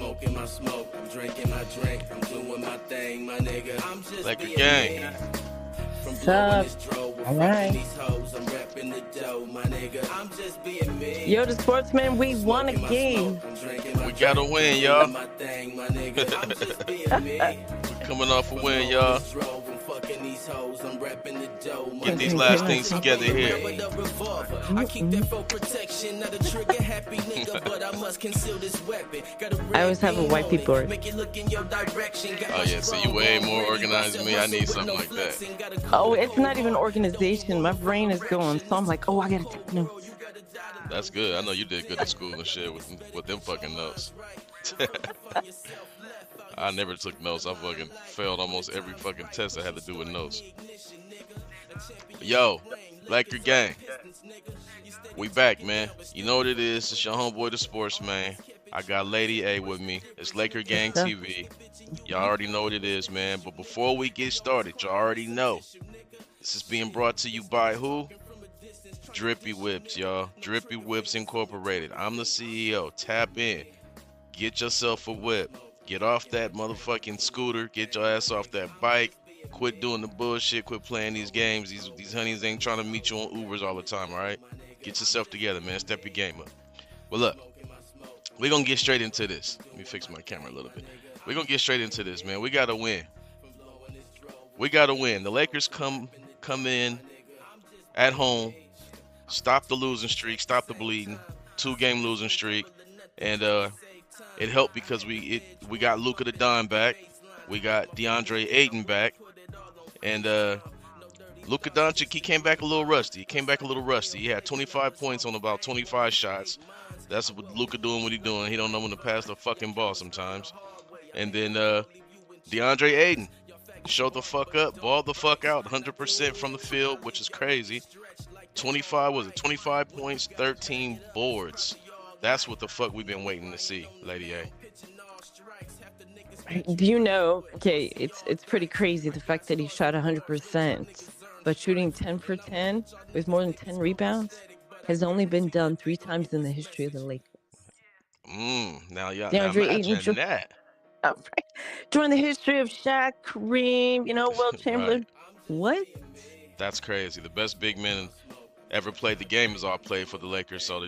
smoking my smoke, I'm drinking my drink, I'm doing my thing, my nigga. I'm just Like a being gang. me. From What's blowing up? this dro, we're All fucking right. these hoes, I'm repping the dough, my nigga. I'm just being me. Yo, the sportsman, we won a Smoking my game. smoke, I'm drinking my We gotta drink, win, I'm y'all. doing my thing, my nigga. I'm just being me. Coming off a From win, blowing y'all. this dro, I'm fucking these hoes, I'm repping the dough, my Get these Okay, nigga. last give things us- together here. With a revolver. I keep that for protection, not a trigger happy nigga, but I must conceal this weapon. Got a I always have a white people board. Make it look in your direction. Got Oh, my yeah, so you way more organized than me. I need something like that. Oh, it's not even organization. My brain is going. So I'm like, oh, I gotta take notes. That's good. I know you did good in school and shit with them fucking notes. I never took notes. I fucking failed almost every fucking test that had to do with notes. Yo, Laker gang. We back, man. You know what it is. It's your homeboy, the sports man. I got Lady A with me. It's Laker Gang Yes, sir. TV. Y'all already know what it is, man. But before we get started, y'all already know. This is being brought to you by who? Drippy Whips, y'all. Drippy Whips Incorporated. I'm the CEO. Tap in. Get yourself a whip. Get off that motherfucking scooter. Get your ass off that bike. Quit doing the bullshit. Quit playing these games. These honeys ain't trying to meet you on Ubers all the time, all right? Get yourself together, man. Step your game up. Well, look. We're going to get straight into this. Let me fix my camera a little bit. We're going to get straight into this, man. We got to win. We got to win. The Lakers come in at home. Stop the losing streak. Stop the bleeding. 2-game losing streak. And it helped because we got Luka the Don back. We got DeAndre Ayton back. And Luka Doncic, he came back a little rusty. He had 25 points on about 25 shots. That's what Luka doing what he doing. He don't know when to pass the fucking ball sometimes. And then DeAndre Ayton showed the fuck up, balled the fuck out, 100% from the field, which is crazy. 25 points, 13 boards. That's what the fuck we've been waiting to see, Lady A. Do you know? Okay, it's pretty crazy the fact that he shot 100%, but shooting 10 for 10 with more than 10 rebounds has only been done 3 times in the history of the Lakers. Now y'all DeAndre Ayton imagine that. Right. During the history of Shaq, Kareem, Will Chamberlain. What? That's crazy. The best big men ever played the game has all played for the Lakers, so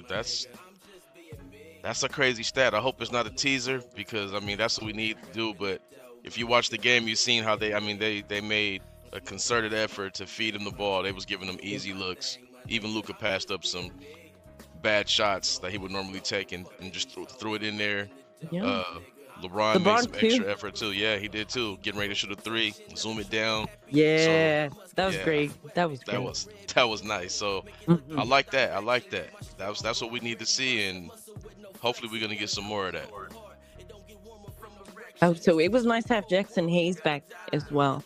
that's a crazy stat. I hope it's not a teaser because that's what we need to do. But if you watch the game, you've seen how they made a concerted effort to feed him the ball. They was giving him easy looks. Even Luka passed up some bad shots that he would normally take and just threw it in there. Yeah. LeBron made some too. extra effort too. Yeah, he did too. Getting ready to shoot a 3, zoom it down. Yeah, that was yeah, great. That was great. That was nice. So Mhm. I like that. That's what we need to see, and hopefully we're gonna get some more of that. Oh, so it was nice to have Jackson Hayes back as well,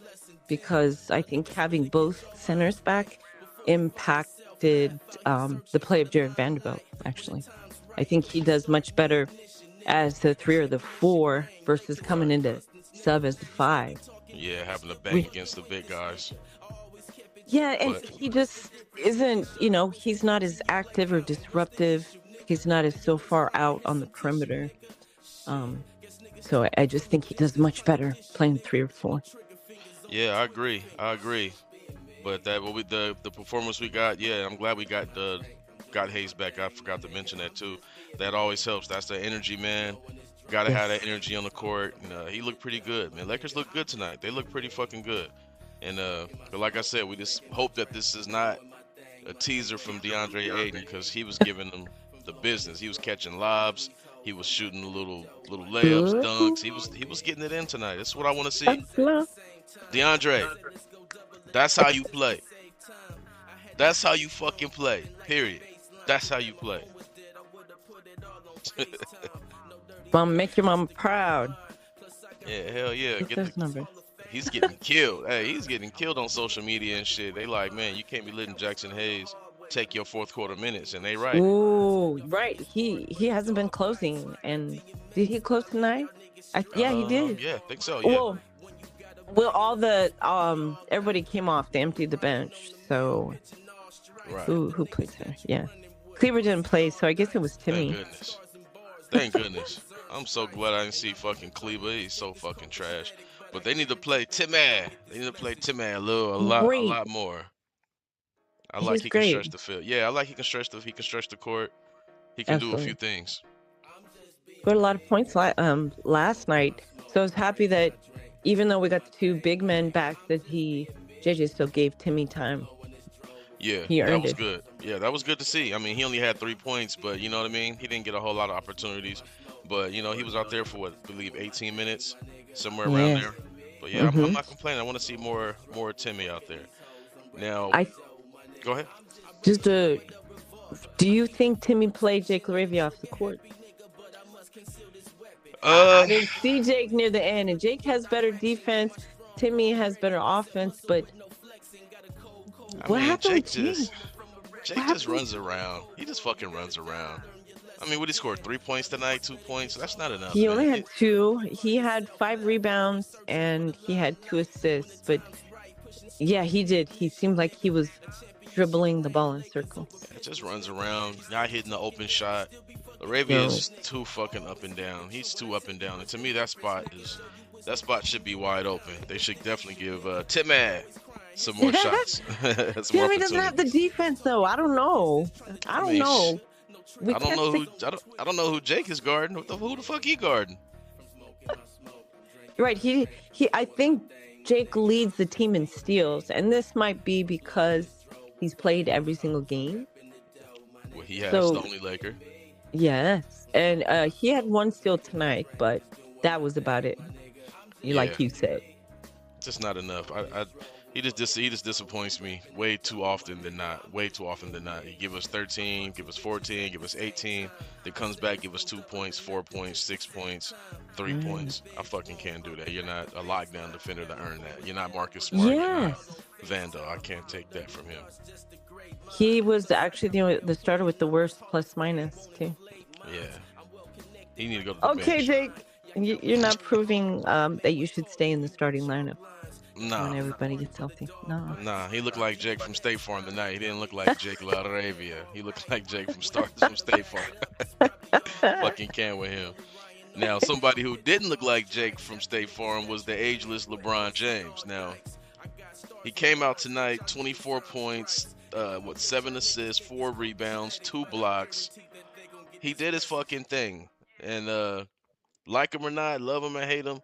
because I think having both centers back impacted the play of Jared Vanderbilt. Actually, I think he does much better as the 3 or the 4 versus coming into sub as the 5. Yeah, having to bang against the big guys. Yeah, and But- he just isn't, he's not as active or disruptive. He's not as so far out on the perimeter. So I just think he does much better playing 3 or 4. Yeah, I agree. But the performance we got, yeah, I'm glad we got Hayes back. I forgot to mention that too. That always helps. That's the energy, man. Gotta have that energy on the court. He looked pretty good, man. Lakers look good tonight. They look pretty fucking good. And but like I said, we just hope that this is not a teaser from DeAndre Ayton because he was giving them the business. He was catching lobs. He was shooting little layups, dunks. He was getting it in tonight. That's what I want to see. DeAndre, that's how you play. That's how you fucking play. Period. That's how you play. Mom, make your mom proud. Yeah, hell yeah. Get those numbers. He's getting killed. Hey, he's getting killed on social media and shit. They like, man, you can't be letting Jackson Hayes take your fourth quarter minutes, and they right. Ooh, right. He hasn't been closing, and did he close tonight? Yeah, he did. Yeah, I think so. Yeah. Well, all the everybody came off. They emptied the bench. So right. Who played there? Yeah, Cleaver didn't play, so I guess it was Timmy. Thank goodness. I'm so glad I didn't see fucking Kleba. He's so fucking trash. But they need to play Timmy. They need to play Timmy a Great. lot more. I like He's he can stretch great. the field. Yeah, I like he can stretch the court. He can do a few Absolutely. things. Scored a lot of points last night. So I was happy that even though we got the two big men back, that JJ still gave Timmy time. Yeah, He that earned was it. good. Yeah, that was good to see. I mean, he only had 3 points, but you know what I mean? He didn't get a whole lot of opportunities. But, you know, he was out there for what, I believe 18 minutes, somewhere around Yeah. there. But yeah, I'm Mm-hmm. not complaining. I want to see more Timmy out there. Now, I go ahead. just do you think Timmy played Jake LaRavia off the court? I Uh, didn't see Jake near the end, and Jake has better defense. Timmy has better offense, but I what mean, happened with Jake? What Jake just happened? runs around. He just fucking runs around. I mean, what he scored 3 points tonight, 2 points. That's not enough, He man. only had two. He had 5 rebounds and he had 2 assists. But yeah, he did. He seemed like he was dribbling the ball in circles. It just runs around, not hitting the open shot. Arabia is No. just too fucking up and down. He's too up and down, and to me, that spot should be wide open. They should definitely give Timmy some more shots, some more Timmy doesn't have the opportunities. defense though. I don't know. I I don't mean, know. We kept saying, I don't know who Jake is guarding. Who the fuck he guarding? right. He. I think Jake leads the team in steals, and this might be because he's played every single game. Well, he has the So only Laker. yes, and he had one steal tonight, but that was about it. You Yeah, like you said. just not enough. He just disappoints me way too often than not. Way too often than not. He give us 13, give us 14, give us 18. Then comes back, give us 2 points, 4 points, 6 points, 3 points. I fucking can't do that. You're not a lockdown defender to earn that. You're not Marcus Smart. You're not Yes, Vando. I can't take that from him. he was actually the starter with the worst plus minus too. Yeah, he need to go to the Okay, bench. Jake, you're not proving that you should stay in the starting lineup when Nah, everybody gets healthy. No. nah. He looked like Jake from State Farm tonight. He didn't look like Jake LaRavia. He looked like Jake from State Farm. Fucking can with him. Now, somebody who didn't look like Jake from State Farm was the ageless LeBron James. Now, he came out tonight, 24 points, 7 assists, 4 rebounds, 2 blocks. He did his fucking thing. And like him or not, love him or hate him,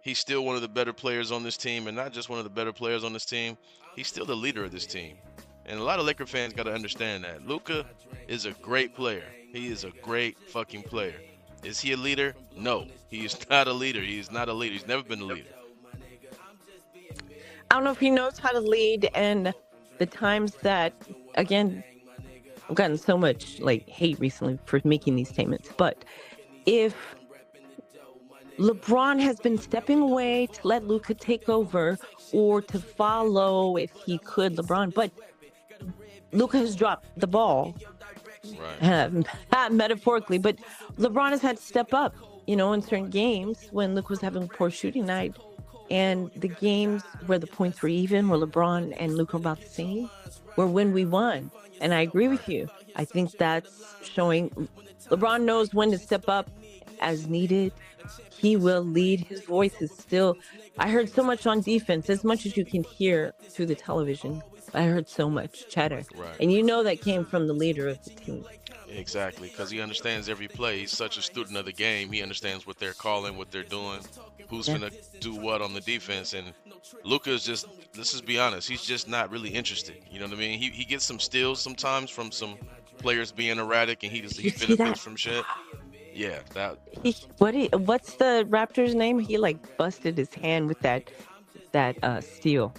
he's still one of the better players on this team. And not just one of the better players on this team, he's still the leader of this team. And a lot of Laker fans got to understand that. Luka is a great player. He is a great fucking player. Is he a leader? No. He is not a leader. He is not a leader. He's never been a leader. I don't know if he knows how to lead, and the times that, again, I've gotten so much like hate recently for making these statements, but if LeBron has been stepping away to let Luca take over or to follow if he could LeBron, but Luca has dropped the ball, Right. metaphorically, but LeBron has had to step up, in certain games when Luca was having a poor shooting night. And the games where the points were even, where LeBron and Luca were about the same, were when we won. And I agree with you. I think that's showing LeBron knows when to step up as needed. He will lead. His voice is still. I heard so much on defense, as much as you can hear through the television. I heard so much chatter. Right. And that came from the leader of the team. Exactly, because he understands every play. He's such a student of the game. He understands what they're calling, what they're doing, who's Yeah. gonna do what on the defense. And Luka is just, let's just be honest, he's just not really interested. You know what I mean? He gets some steals sometimes from some players being erratic, and Did he you see benefits that? from shit. Yeah, that. What's the Raptors name? He like busted his hand with that steal.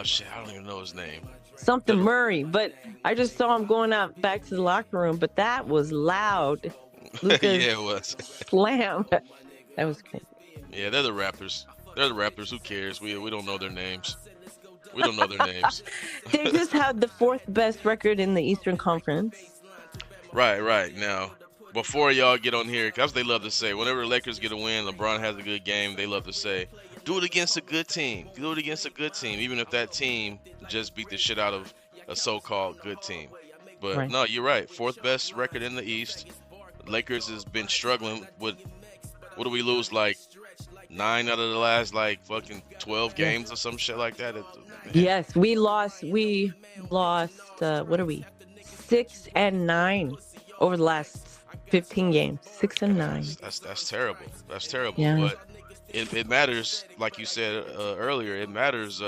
Shit, I don't even know his name. Something Murray, but I just saw him going out back to the locker room, but that was loud. Luca's Yeah, it was. slam. That was crazy. Yeah, they're the Raptors. They're the Raptors. Who cares? We don't know their names. We don't know their names. They just had the fourth best record in the Eastern Conference. Right. Now, before y'all get on here, because they love to say, whenever the Lakers get a win, LeBron has a good game, they love to say, do it against a good team. Do it against a good team, even if that team just beat the shit out of a so-called good team. But Right. no, you're right. Fourth best record in the East. Lakers has been struggling with. What do we lose? Like 9 out of the last like fucking 12 Yes. games or some shit like that. Man, Yes, we lost. We lost. What are we? 6-9 over the last 15 games. 6-9. that's terrible. That's terrible. Yeah. But it matters, like you said earlier. It matters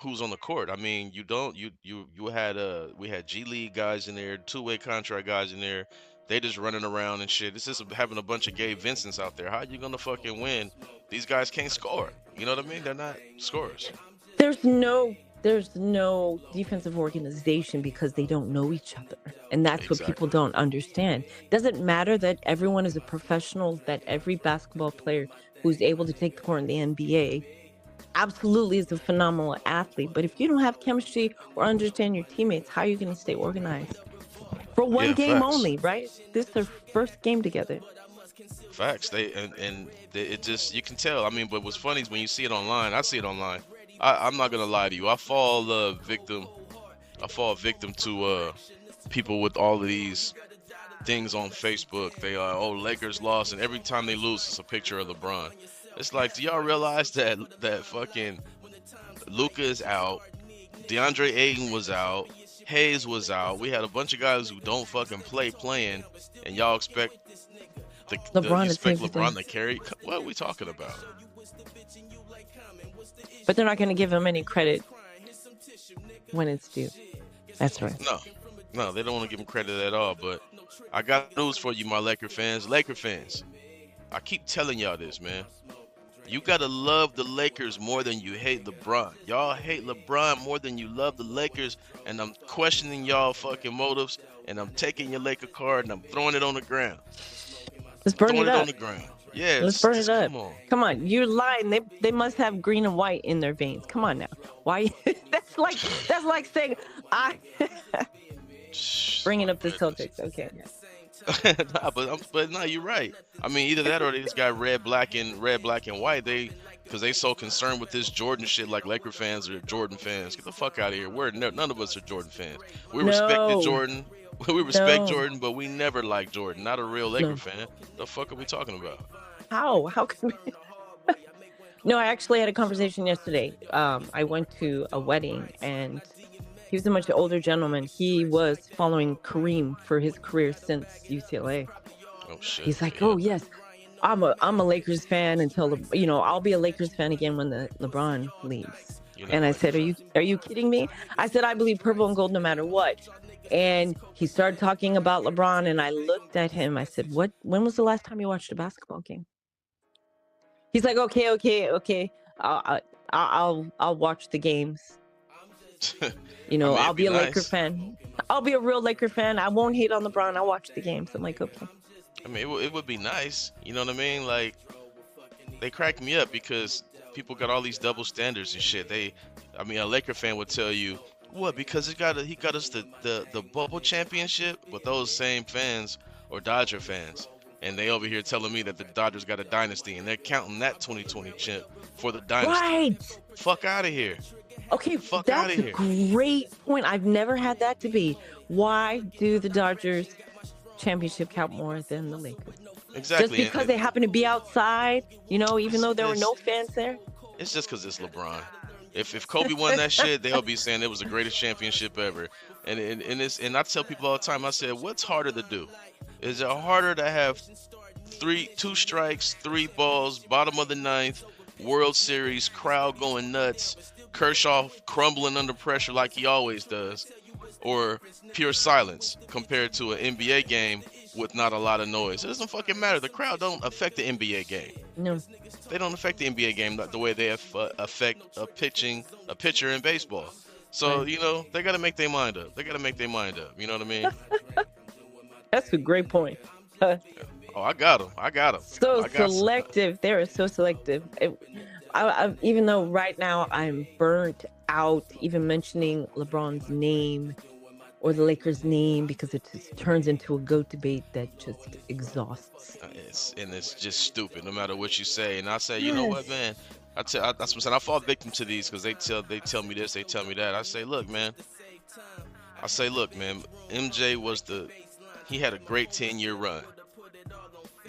who's on the court. I mean, you had we had G League guys in there, two-way contract guys in there. They just running around and shit. It's just having a bunch of Gabe Vincents out there. How you gonna fucking win? These guys can't score. You know what I mean? They're not scorers. There's no defensive organization because they don't know each other, and that's what people don't understand. Doesn't matter that everyone is a professional, that every basketball player who's able to take the court in the NBA absolutely is a phenomenal athlete, but if you don't have chemistry or understand your teammates, how are you going to stay organized for one game facts. only, right? This is their first game together. Facts. It just, you can tell. I mean, but what's funny is when you see it online. I see it online. I'm not gonna lie to you. I fall victim to people with all of these things on Facebook. They are, oh, Lakers lost, and every time they lose, it's a picture of LeBron. It's like, do y'all realize that fucking Luka is out, DeAndre Ayton was out, Hayes was out. We had a bunch of guys who don't fucking playing, and y'all expect LeBron to carry? What are we talking about? But they're not going to give him any credit when it's due. That's right. No, they don't want to give him credit at all. But I got news for you, my Laker fans. Laker fans, I keep telling y'all this, man. You got to love the Lakers more than you hate LeBron. Y'all hate LeBron more than you love the Lakers, and I'm questioning y'all fucking motives, and I'm taking your Laker card, and I'm throwing it on the ground. Let's burn it up. On the ground. Yeah, let's burn it up. Come on. Come on, you're lying. They must have green and white in their veins. Come on now. Why? that's like saying bringing up the Celtics. Okay. but no, you're right. I mean, either that or they just got red, black, and white. Because they so concerned with this Jordan shit, like Laker fans are Jordan fans. Get the fuck out of here. None of us are Jordan fans. We respected Jordan. We respect Jordan, but we never liked Jordan. Not a real Laker fan. The fuck are we talking about? How can we? No, I actually had a conversation yesterday. I went to a wedding, and he was a much older gentleman. He was following Kareem for his career since UCLA. Oh shit. He's like, oh yes, I'm a Lakers fan until I'll be a Lakers fan again when the LeBron leaves. And I said, are you kidding me? I said, I believe purple and gold no matter what. And he started talking about LeBron, and I looked at him. I said, when was the last time you watched a basketball game? He's like, okay. I'll watch the games. I'll be a Laker fan. I'll be a real Laker fan. I won't hate on LeBron. I'll watch the games. I'm like, okay. I mean, it would be nice. You know what I mean? Like, they crack me up because people got all these double standards and shit. A Laker fan would tell you, what? Because he got us the bubble championship. But those same fans are Dodger fans, and they over here telling me that the Dodgers got a dynasty, and they're counting that 2020 chip for the dynasty. Right. Fuck out of here. Okay, that's a great point. I've never had that debate. Why do the Dodgers championship count more than the Lakers? Exactly. Just because they happen to be outside, even though there were no fans there? It's just because it's LeBron. If Kobe won that shit, they'll be saying it was the greatest championship ever. And I tell people all the time, I said, what's harder to do? Is it harder to have two strikes, 3 balls, bottom of the 9th, World Series, crowd going nuts, Kershaw crumbling under pressure like he always does, or pure silence compared to an NBA game with not a lot of noise? It doesn't fucking matter. The crowd don't affect the NBA game. No. They don't affect the NBA game the way they affect a pitcher in baseball. So, they got to make their mind up. You know what I mean? That's a great point. Oh, I got them. So selective. They are so selective. Even though right now I'm burnt out even mentioning LeBron's name or the Lakers' name, because it just turns into a GOAT debate that just exhausts. It's just stupid no matter what you say. And I say, you know what, man? That's what I'm saying. I fall victim to these because they tell me this, they tell me that. I say, look, man. MJ he had a great 10-year run.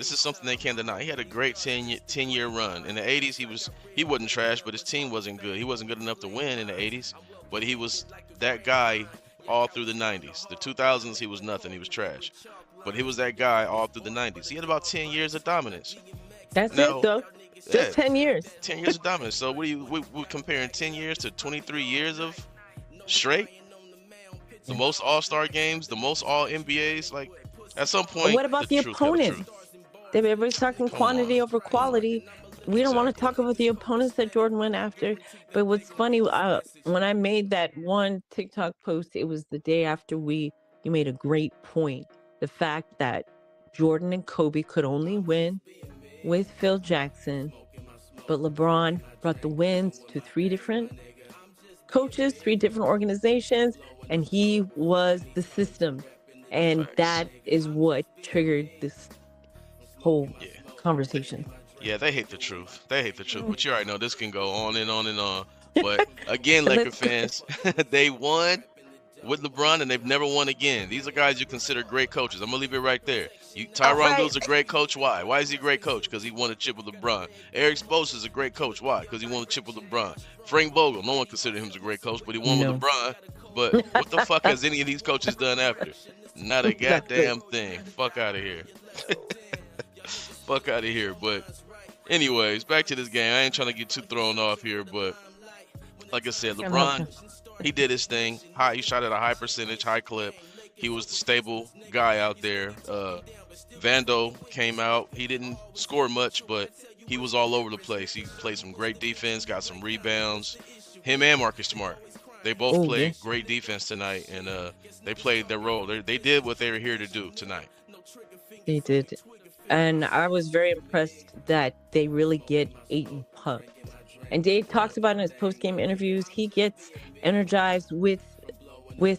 This is something they can't deny. He had a great 10-year run. In the 80s, he wasn't trash, but his team wasn't good. He wasn't good enough to win in the 80s, but he was that guy all through the 90s. The 2000s, he was nothing. He was trash. But he was that guy all through the 90s. He had about 10 years of dominance. That's Now, it, though. yeah, Just 10 years. 10 years of dominance. So we're comparing 10 years to 23 years of straight? The most All-Star games, the most All NBAs. Like, at some point, What about the truth got the opponents? truth. Everybody's talking Come quantity on. over quality. We don't want to Exactly. talk about the opponents that Jordan went after. But what's funny, when I made that one TikTok post, it was the day after you made a great point. The fact that Jordan and Kobe could only win with Phil Jackson, but LeBron brought the wins to 3 different coaches, 3 different organizations, and he was the system. And Facts. that is what triggered this whole Yeah. conversation. Yeah, they hate the truth. They hate the truth. But you already know this can go on and on and on. But again, Laker Let's go. fans, they won with LeBron and they've never won again. These are guys you consider great coaches. I'm gonna leave it right there. Tyronn Right. Lue's a great coach. Why? Why is he a great coach? Because he won a chip with LeBron. Eric Spoelstra is a great coach. Why? Because he won a chip with LeBron. Frank Vogel, no one considered him as a great coach, but he won No. with LeBron. But what the fuck has any of these coaches done after? Not a Nothing. goddamn thing. Fuck out of here. Fuck out of here. But anyways, back to this game. I ain't trying to get too thrown off here, but like I said, I'm LeBron, helping. he did his thing. He shot at a high percentage, high clip. He was the stable guy out there. Vando came out. He didn't score much, but he was all over the place. He played some great defense, got some rebounds. Him and Marcus Smart. They both Oh, played yes. great defense tonight, and they played their role. They did what they were here to do tonight. They did. And I was very impressed that they really get Aiton pumped. And Dave talks about in his post-game interviews, he gets energized with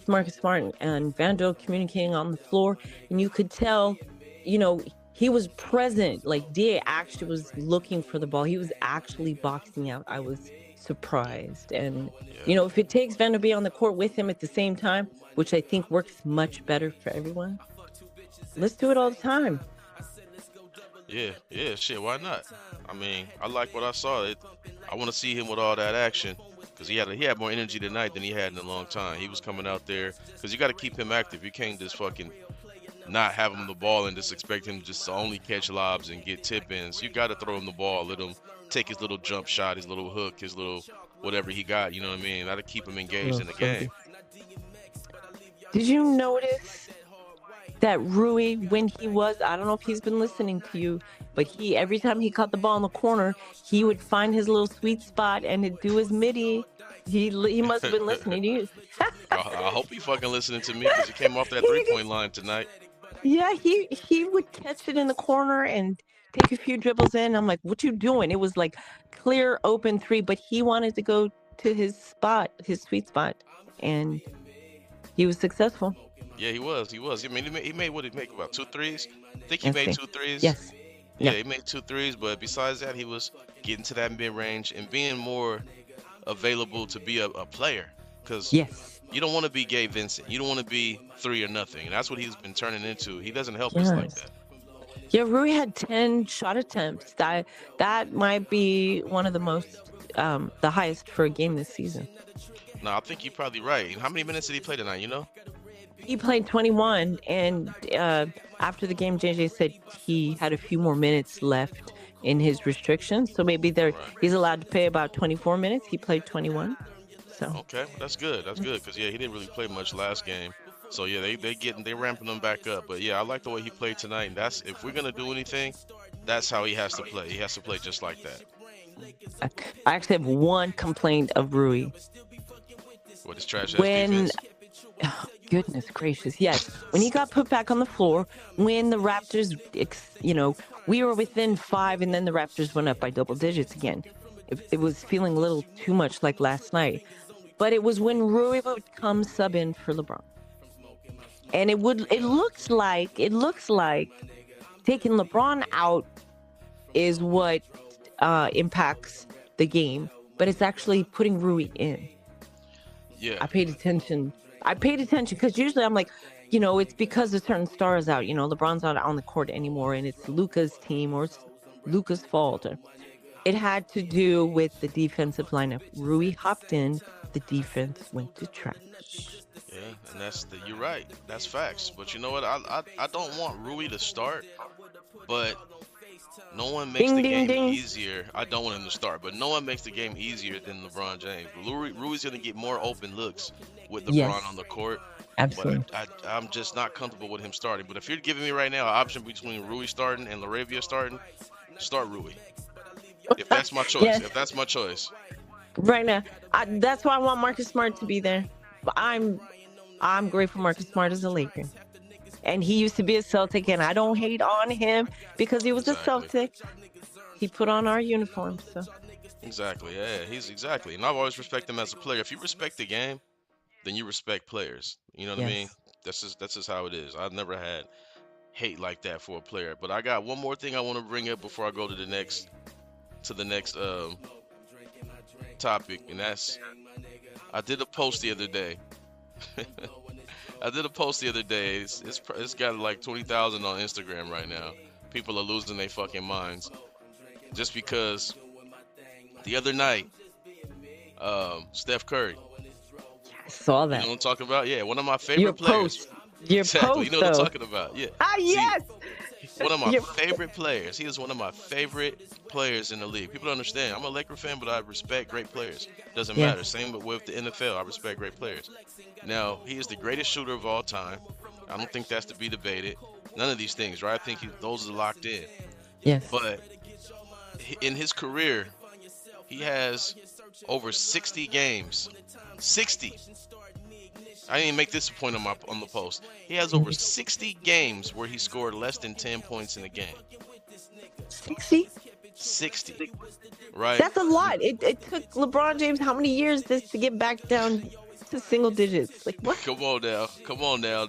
Marcus Smart and Vando communicating on the floor. And you could tell, he was present. Like, D.A. actually was looking for the ball. He was actually boxing out. I was surprised. And, if it takes Vando to be on the court with him at the same time, which I think works much better for everyone, let's do it all the time. Yeah, shit, why not? I mean, I like what I saw. I want to see him with all that action because he had more energy tonight than he had in a long time. He was coming out there because you got to keep him active. You can't just fucking not have him the ball and just expect him just to only catch lobs and get tip-ins. You got to throw him the ball, let him take his little jump shot, his little hook, his little whatever he got, you know what I mean? Got to keep him engaged in the game. Did you notice that Rui, when I don't know if he's been listening to you, but every time he caught the ball in the corner, he would find his little sweet spot and he'd do his midi. He must have been listening to you. I hope he fucking listening to me because he came off that three-point line tonight. Yeah, he would catch it in the corner and take a few dribbles in. I'm like, what you doing? It was like clear open 3, but he wanted to go to his spot, his sweet spot, and he was successful. Yeah, he was. I mean, he made what he make about 2 threes. I think he Yes, made babe. 2 threes. Yes. Yeah, Yeah. he made 2 threes, but besides that, he was getting to that mid range and being more available to be a player. Because Yes. you don't want to be Gabe Vincent. You don't want to be 3 or nothing. And that's what he's been turning into. He doesn't help us like Yes. that. Yeah, Rui had 10 shot attempts. That might be one of the most, the highest for a game this season. No, I think you're probably right. How many minutes did he play tonight? You know? He played 21, and after the game, JJ said he had a few more minutes left in his restrictions. So maybe he's allowed to play about 24 minutes. He played 21. So Okay, that's good. That's good because he didn't really play much last game. So yeah, they ramping him back up. But yeah, I like the way he played tonight. And that's if we're gonna do anything, that's how he has to play. He has to play just like that. I actually have one complaint of Rui. With his trash ass When defense. oh, goodness gracious, yes, when he got put back on the floor, when the Raptors, we were within 5, and then the Raptors went up by double digits again. It was feeling a little too much like last night, but it was when Rui would come sub in for LeBron, and it looks like taking LeBron out is what impacts the game, but it's actually putting Rui in. Yeah. I paid attention because usually I'm like, it's because a certain star is out. LeBron's not on the court anymore, and it's Luca's team or it's Luca's fault. It had to do with the defensive lineup. Rui hopped in, the defense went to trash. Yeah, and you're right. That's facts. But you know what? I don't want Rui to start, but no one makes Ding, the ding, game ding. easier. I don't want him to start, but no one makes the game easier than LeBron James. Rui's going to get more open looks with LeBron Yes, on the court, absolutely. but I'm just not comfortable with him starting. But if you're giving me right now an option between Rui starting and Laravia starting, start Rui. If that's my choice. Yes, If that's my choice. right now. That's why I want Marcus Smart to be there. But I'm grateful Marcus Smart is a Laker. And he used to be a Celtic, and I don't hate on him because he was a Exactly. Celtic. He put on our uniform, so Exactly. Yeah, he's exactly. And I've always respected him as a player. If you respect the game, then you respect players. You know what I mean? yes. That's just how it is. I've never had hate like that for a player. But I got one more thing I want to bring up before I go to the next topic, and that's I did a post the other day. I did a post the other day. It's got like 20,000 on Instagram right now. People are losing their fucking minds just because the other night, Steph Curry. I saw You know that. what I'm talking about? Yeah, one of my Your favorite players. post. Your Exactly. You post, know what I'm though. talking about? Yeah. Ah, See, yes. one of my Your, favorite players. He is one of my favorite players in the league. People don't understand. I'm a Laker fan, but I respect great players. Doesn't yes. matter. Same with the NFL. I respect great players. Now, he is the greatest shooter of all time. I don't think that's to be debated. None of these things, right? I think those are locked in. Yes. But in his career, he has over 60 games. 60. I didn't even make this a point on the post. He has over 60 games where he scored less than 10 points in a game. 60? 60, right? That's a lot. It took LeBron James how many years just to get back down to single digits? Like, what? Come on now.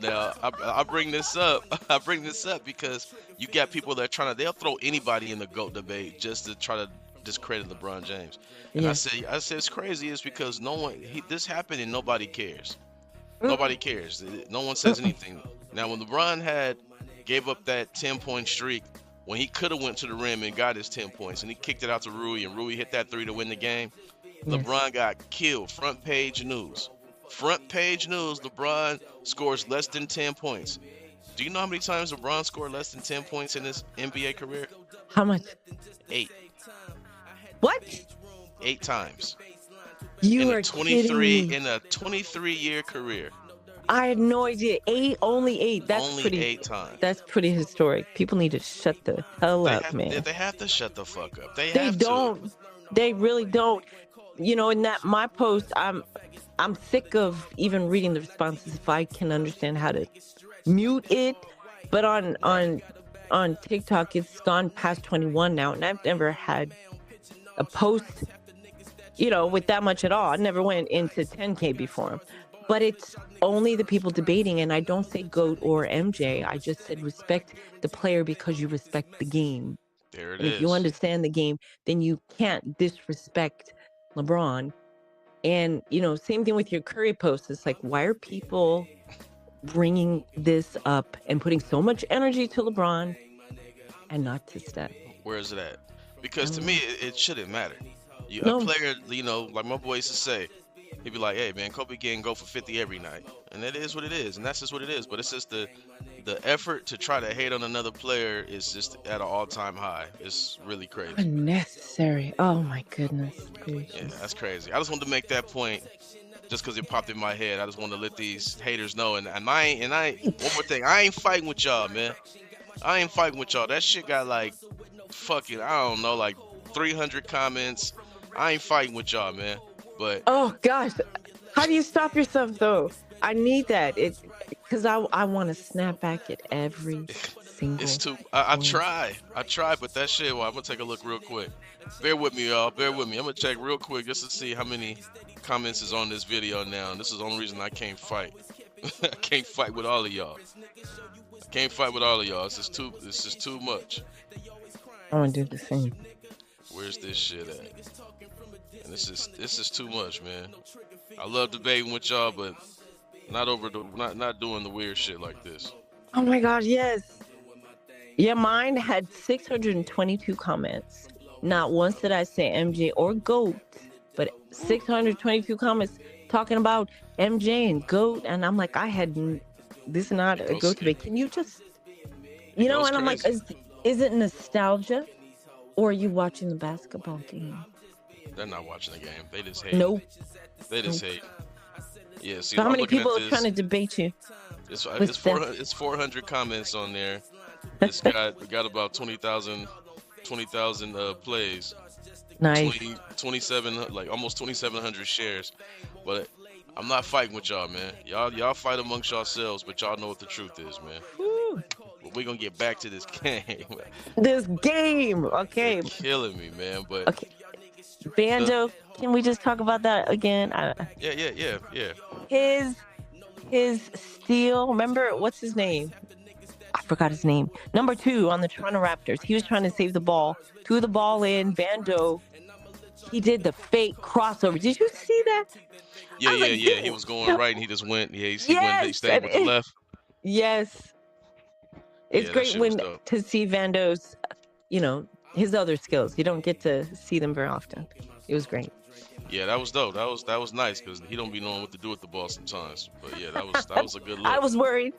I bring this up. I bring this up because you got people that they'll throw anybody in the GOAT debate just to try to discredit LeBron James. And Yes. I say it's crazy is because this happened and nobody cares. Mm, Nobody cares. No one says anything. Now, when LeBron gave up that 10-point streak, when he could have went to the rim and got his 10 points, and he kicked it out to Rui, and Rui hit that three to win the game, yes. LeBron got killed. Front page news. Front page news, LeBron scores less than 10 points. Do you know how many times LeBron scored less than 10 points in his NBA career? How much? 8. What? 8 times. You In are kidding me. a 23-year career. I had no idea. Only eight. Only 8 times. That's pretty historic. People need to shut the hell up, man. They have to shut the fuck up. They They have to. don't. They really don't. In that my post, I'm sick of even reading the responses if I can understand how to mute it. But on TikTok, it's gone past 21 now, and I've never had a post, with that much at all. I never went into 10K before. But it's only the people debating, and I don't say GOAT or MJ. I just said respect the player because you respect the game. There it And if you is. understand the game, then you can't disrespect LeBron. And, same thing with your Curry post. It's like, why are people bringing this up and putting so much energy to LeBron and not to Steph? Where is it at? Because I to don't me, know. it shouldn't matter. A No. player, like my boy used to say, he'd be like, "Hey man, Kobe can go for 50 every night," and it is what it is, and that's just what it is. But it's just the effort to try to hate on another player is just at an all-time high. It's really crazy. Unnecessary. Oh my goodness Yeah, gracious. that's crazy. I just wanted to make that point just because it popped in my head. I just wanted to let these haters know. And one more thing, I ain't fighting with y'all, man. I ain't fighting with y'all. That shit got like fucking, I don't know, like 300 comments. I ain't fighting with y'all, man. But Oh gosh. How do you stop yourself though? I need that. It's because I want to snap back at every single it's too. I one. try, but that shit. Well, I'm gonna take a look real quick. Bear with me, y'all. Bear with me. I'm gonna check real quick just to see how many comments is on this video now. And this is the only reason I can't fight. I can't fight with all of y'all. I can't fight with all of y'all. It's just too. It's just too much. I want to do the same. Where's this shit at? And this is too much, man. I love debating with y'all, but not doing the weird shit like this. Oh my God, yes. Yeah, mine had 622 comments. Not once did I say MJ or GOAT, but 622 comments talking about MJ and GOAT. And I'm like, this is not a GOAT debate. Can you just, and I'm like, is it nostalgia or are you watching the basketball game? They're not watching the game. They just hate. Nope. They just hate. Yeah, see, so how many people are trying to debate you? It's 400 comments on there. This guy got about 20,000 plays. Nice. 27, like almost 2,700 shares. But I'm not fighting with y'all, man. Y'all fight amongst yourselves, but y'all know what the truth is, man. Woo. But we're gonna get back to this game. This game, okay. You're killing me, man. But okay. Vando, can we just talk about that again? Yeah. His steal. Remember, what's his name? I forgot his name. Number 2 on the Toronto Raptors. He was trying to save the ball. Threw the ball in. Vando. He did the fake crossover. Did you see that? Yeah. He was going right, and he just went. Yeah, he stayed with the left. Yes. It's great to see Vando's, his other skills. You don't get to see them very often. It was great. Yeah, that was dope. That was nice because he don't be knowing what to do with the ball sometimes. But yeah, that was a good look. I was worried.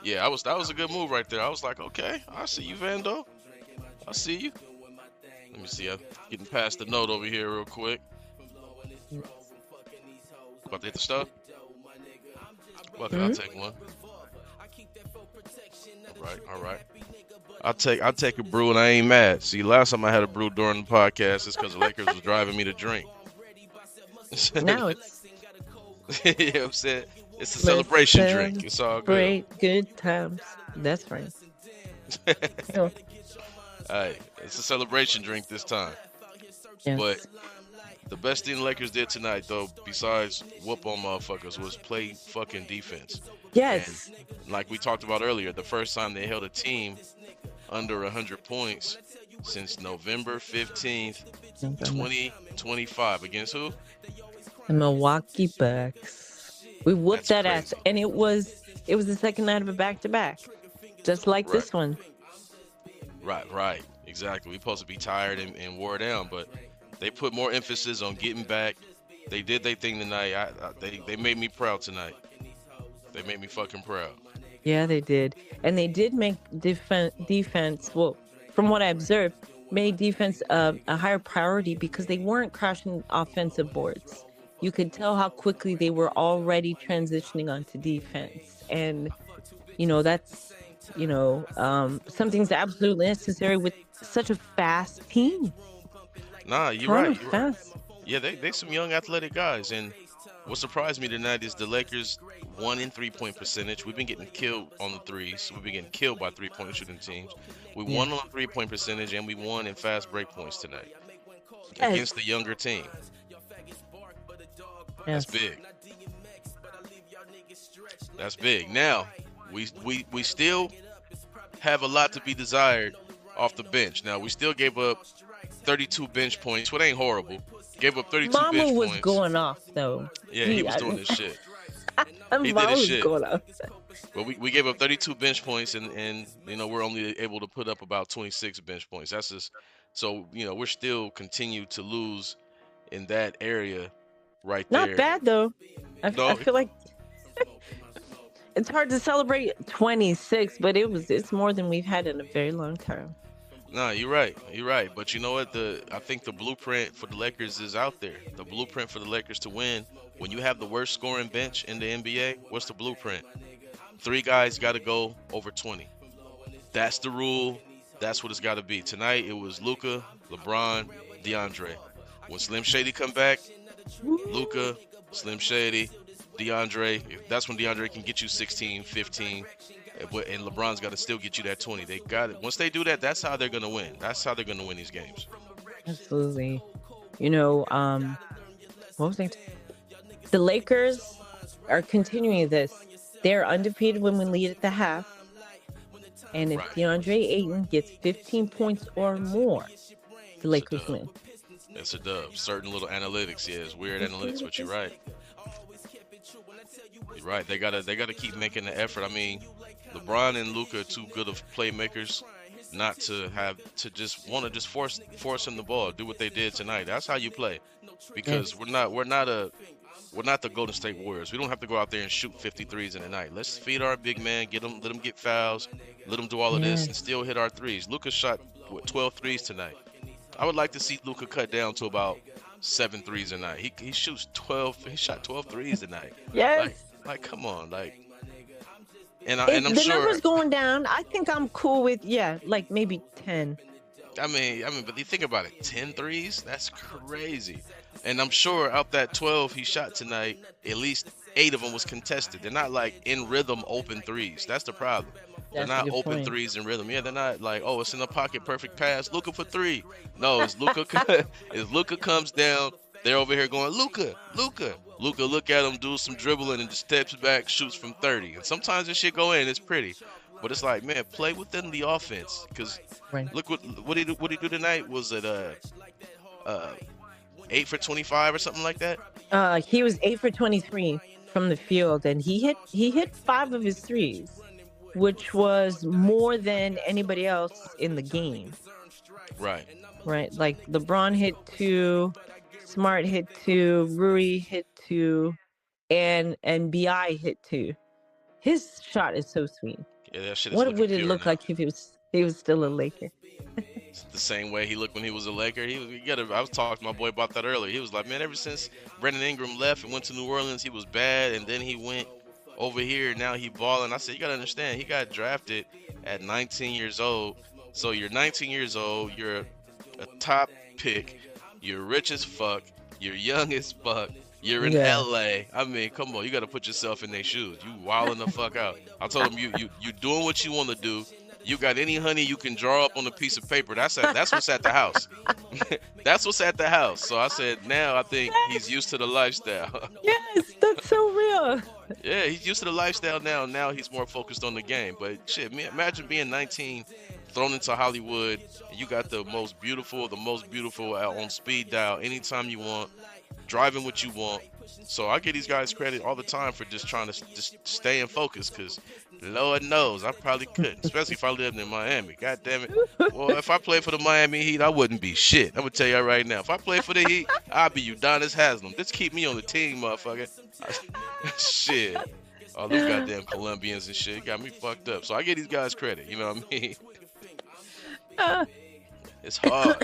Yeah, that was a good move right there. I was like, okay, I see you, Vando. I see you. Let me see. I'm getting past the note over here real quick. About to hit the stuff. Fuck it, I'll take one. All right. I'll take a brew and I ain't mad. See, last time I had a brew during the podcast, it's because the Lakers was driving me to drink. Now it's you know what I'm saying? It's a celebration drink. It's all good. Great, good times. That's right. Hey, it's a celebration drink this time. Yes. But the best thing the Lakers did tonight, though, besides whoop on motherfuckers, was play fucking defense. Yes. And like we talked about earlier, the first time they held a team under 100 points since November 15th, 2025. Against who? The Milwaukee Bucks. We whooped that ass, and it was the second night of a back-to-back, just like this one. Right. Exactly. We're supposed to be tired and wore down, but they put more emphasis on getting back. They did their thing tonight. They made me proud tonight. They made me fucking proud. Yeah, they did. And they did make defense, well, from what I observed, made defense a higher priority because they weren't crashing offensive boards. You could tell how quickly they were already transitioning onto defense. And, that's, something's absolutely necessary with such a fast team. Nah, you're right. Fast. Yeah, they some young athletic guys. And what surprised me tonight is the Lakers won in 3-point percentage. We've been getting killed on the threes. We've been getting killed by 3-point shooting teams. We won on 3-point percentage, and we won in fast break points tonight against the younger team. Yes. That's big. That's big. Now, we still have a lot to be desired off the bench. Now, we still gave up 32 bench points, what ain't horrible. Gave up 32 bench points. Mama was going off, though. Yeah, he was doing his shit. He did his shit. Going off. But we gave up 32 bench points, and we're only able to put up about 26 bench points. That's just so we're still continue to lose in that area right there. Not bad though. I feel like it's hard to celebrate 26, but it's more than we've had in a very long time. No, you're right. But you know what? I think the blueprint for the Lakers is out there. The blueprint for the Lakers to win. When you have the worst scoring bench in the NBA, what's the blueprint? 3 guys got to go over 20. That's the rule. That's what it's got to be. Tonight it was Luka, LeBron, DeAndre. When Slim Shady come back, Luka, Slim Shady, DeAndre. That's when DeAndre can get you 16, 15. And LeBron's got to still get you that 20. They got it. Once they do that, that's how they're going to win. That's how they're going to win these games. Absolutely. What was I? The Lakers are continuing this. They're undefeated when we lead at the half. And if DeAndre Ayton gets 15 points or more, the Lakers win. That's a dub. Certain little analytics. Yeah, it's weird analytics, but you're right. You're right. They gotta keep making the effort. I mean, LeBron and Luka are too good of playmakers not to have to just want to just force him the ball. Do what they did tonight. That's how you play. Because Yes. we're not the Golden State Warriors. We don't have to go out there and shoot 53s in a night. Let's feed our big man, let them get fouls, let them do all of this, and Yes. still hit our threes. Luka shot what, 12 threes tonight. I would like to see Luka cut down to about 7 threes a night. He shoots 12. He shot 12 threes tonight. Like Yes. like come on, like and If I'm the sure. number's going down, I think I'm cool with, yeah, like maybe 10. But you think about it, 10 threes? That's crazy. And I'm sure out that 12 he shot tonight, at least 8 of them was contested. They're not like in rhythm open threes. That's the problem. They're That's a not good open point. threes in rhythm. Yeah, they're not like, oh, it's in the pocket, perfect pass, Luka for 3. No, it's Luka. As Luka comes down, they're over here going, Luka, Luka. Luka look at him, do some dribbling, and just steps back, shoots from 30. And sometimes this shit go in. It's pretty. But it's like, man, play within the offense. Because Right. look what he do tonight. Was it uh 8 for 25 or something like that? He was 8 for 23 from the field, and he hit 5 of his threes, which was more than anybody else in the game. Right. Right? Like LeBron hit 2, Smart hit 2, Rui hit 2, and Bi hit 2. His shot is so sweet. Yeah, that shit is What looking would it pure look now. like if he was still a Laker? It's the same way he looked when he was a Laker. I was talking to my boy about that earlier. He was like, man, ever since Brandon Ingram left and went to New Orleans, he was bad, and then he went over here, and now he balling. I said, you gotta understand, he got drafted at 19 years old. So you're 19 years old, you're a top pick, you're rich as fuck, you're young as fuck, you're in Yeah. LA. I mean, come on, you gotta put yourself in their shoes. You wilding the fuck out. I told him you doing what you want to do. You got any honey you can draw up on a piece of paper. That's what's at the house. That's what's at the house. So I said, now I think he's used to the lifestyle. Yes, that's so real. Yeah, he's used to the lifestyle now. Now he's more focused on the game. But shit, imagine being 19, thrown into Hollywood, and you got the most beautiful on speed dial anytime you want, driving what you want. So I give these guys credit all the time for just trying to just stay in focus, because Lord knows I probably couldn't, especially if I lived in Miami. God damn it. Well, if I played for the Miami Heat, I wouldn't be shit. I'm gonna tell you right now. If I played for the Heat, I'd be Udonis Haslam. Just keep me on the team, motherfucker. Shit. All those goddamn Colombians and shit got me fucked up. So I give these guys credit. You know what I mean? Uh, It's hard.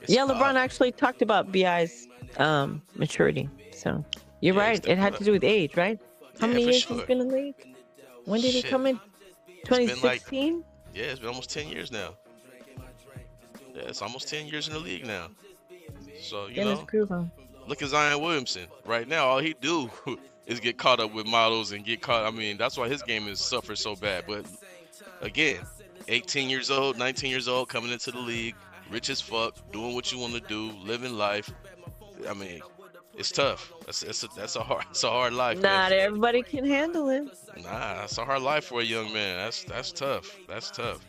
It's yeah, LeBron hard. actually talked about Bi's maturity. So you're Yeah, he right. It stepped had up. to do with age, right? How Yeah, many for years sure. he's been in the league? When did he Shit. come in? It's been like 2016. Yeah, it's been almost 10 years now. Yeah, it's almost 10 years in the league now. So, Get his groove on. look at Zion Williamson. Right now, all he do is get caught up with models and get caught. I mean, that's why his game is suffered so bad. But again, 18 years old, 19 years old, coming into the league, rich as fuck, doing what you want to do, living life. I mean, it's tough. That's a hard life, Not man. everybody can handle it. Nah, that's a hard life for a young man. That's tough. That's tough.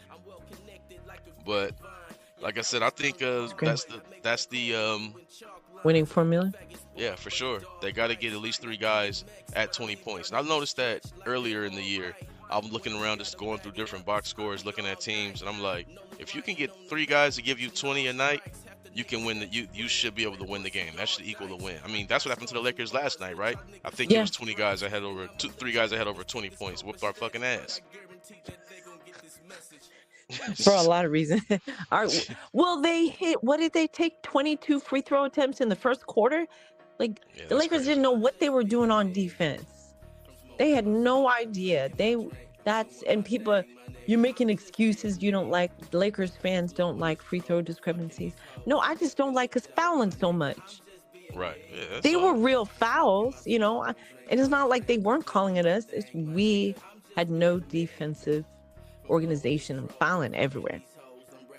But like I said, I think great. that's the Winning formula. yeah, for sure. They got to get at least 3 guys at 20 points. And I noticed that earlier in the year. I'm looking around, just going through different box scores, looking at teams, and I'm like, if you can get 3 guys to give you 20 a night, you can win. You should be able to win the game. That should equal the win. I mean, that's what happened to the Lakers last night, right? I think it Yeah. was 20 guys that had over 3 guys that had over 20 points. Whooped our fucking ass. For a lot of reasons. Well, they hit, what did they take? 22 free throw attempts in the first quarter? Like, Yeah, the that's Lakers crazy. didn't know what they were doing on defense. They had no idea. And people, you're making excuses. You don't like, Lakers fans don't like free throw discrepancies. No, I just don't like us fouling so much. Right. Yeah, that's They all. were real fouls, and it's not like they weren't calling at us. It's we had no defensive organization and fouling everywhere.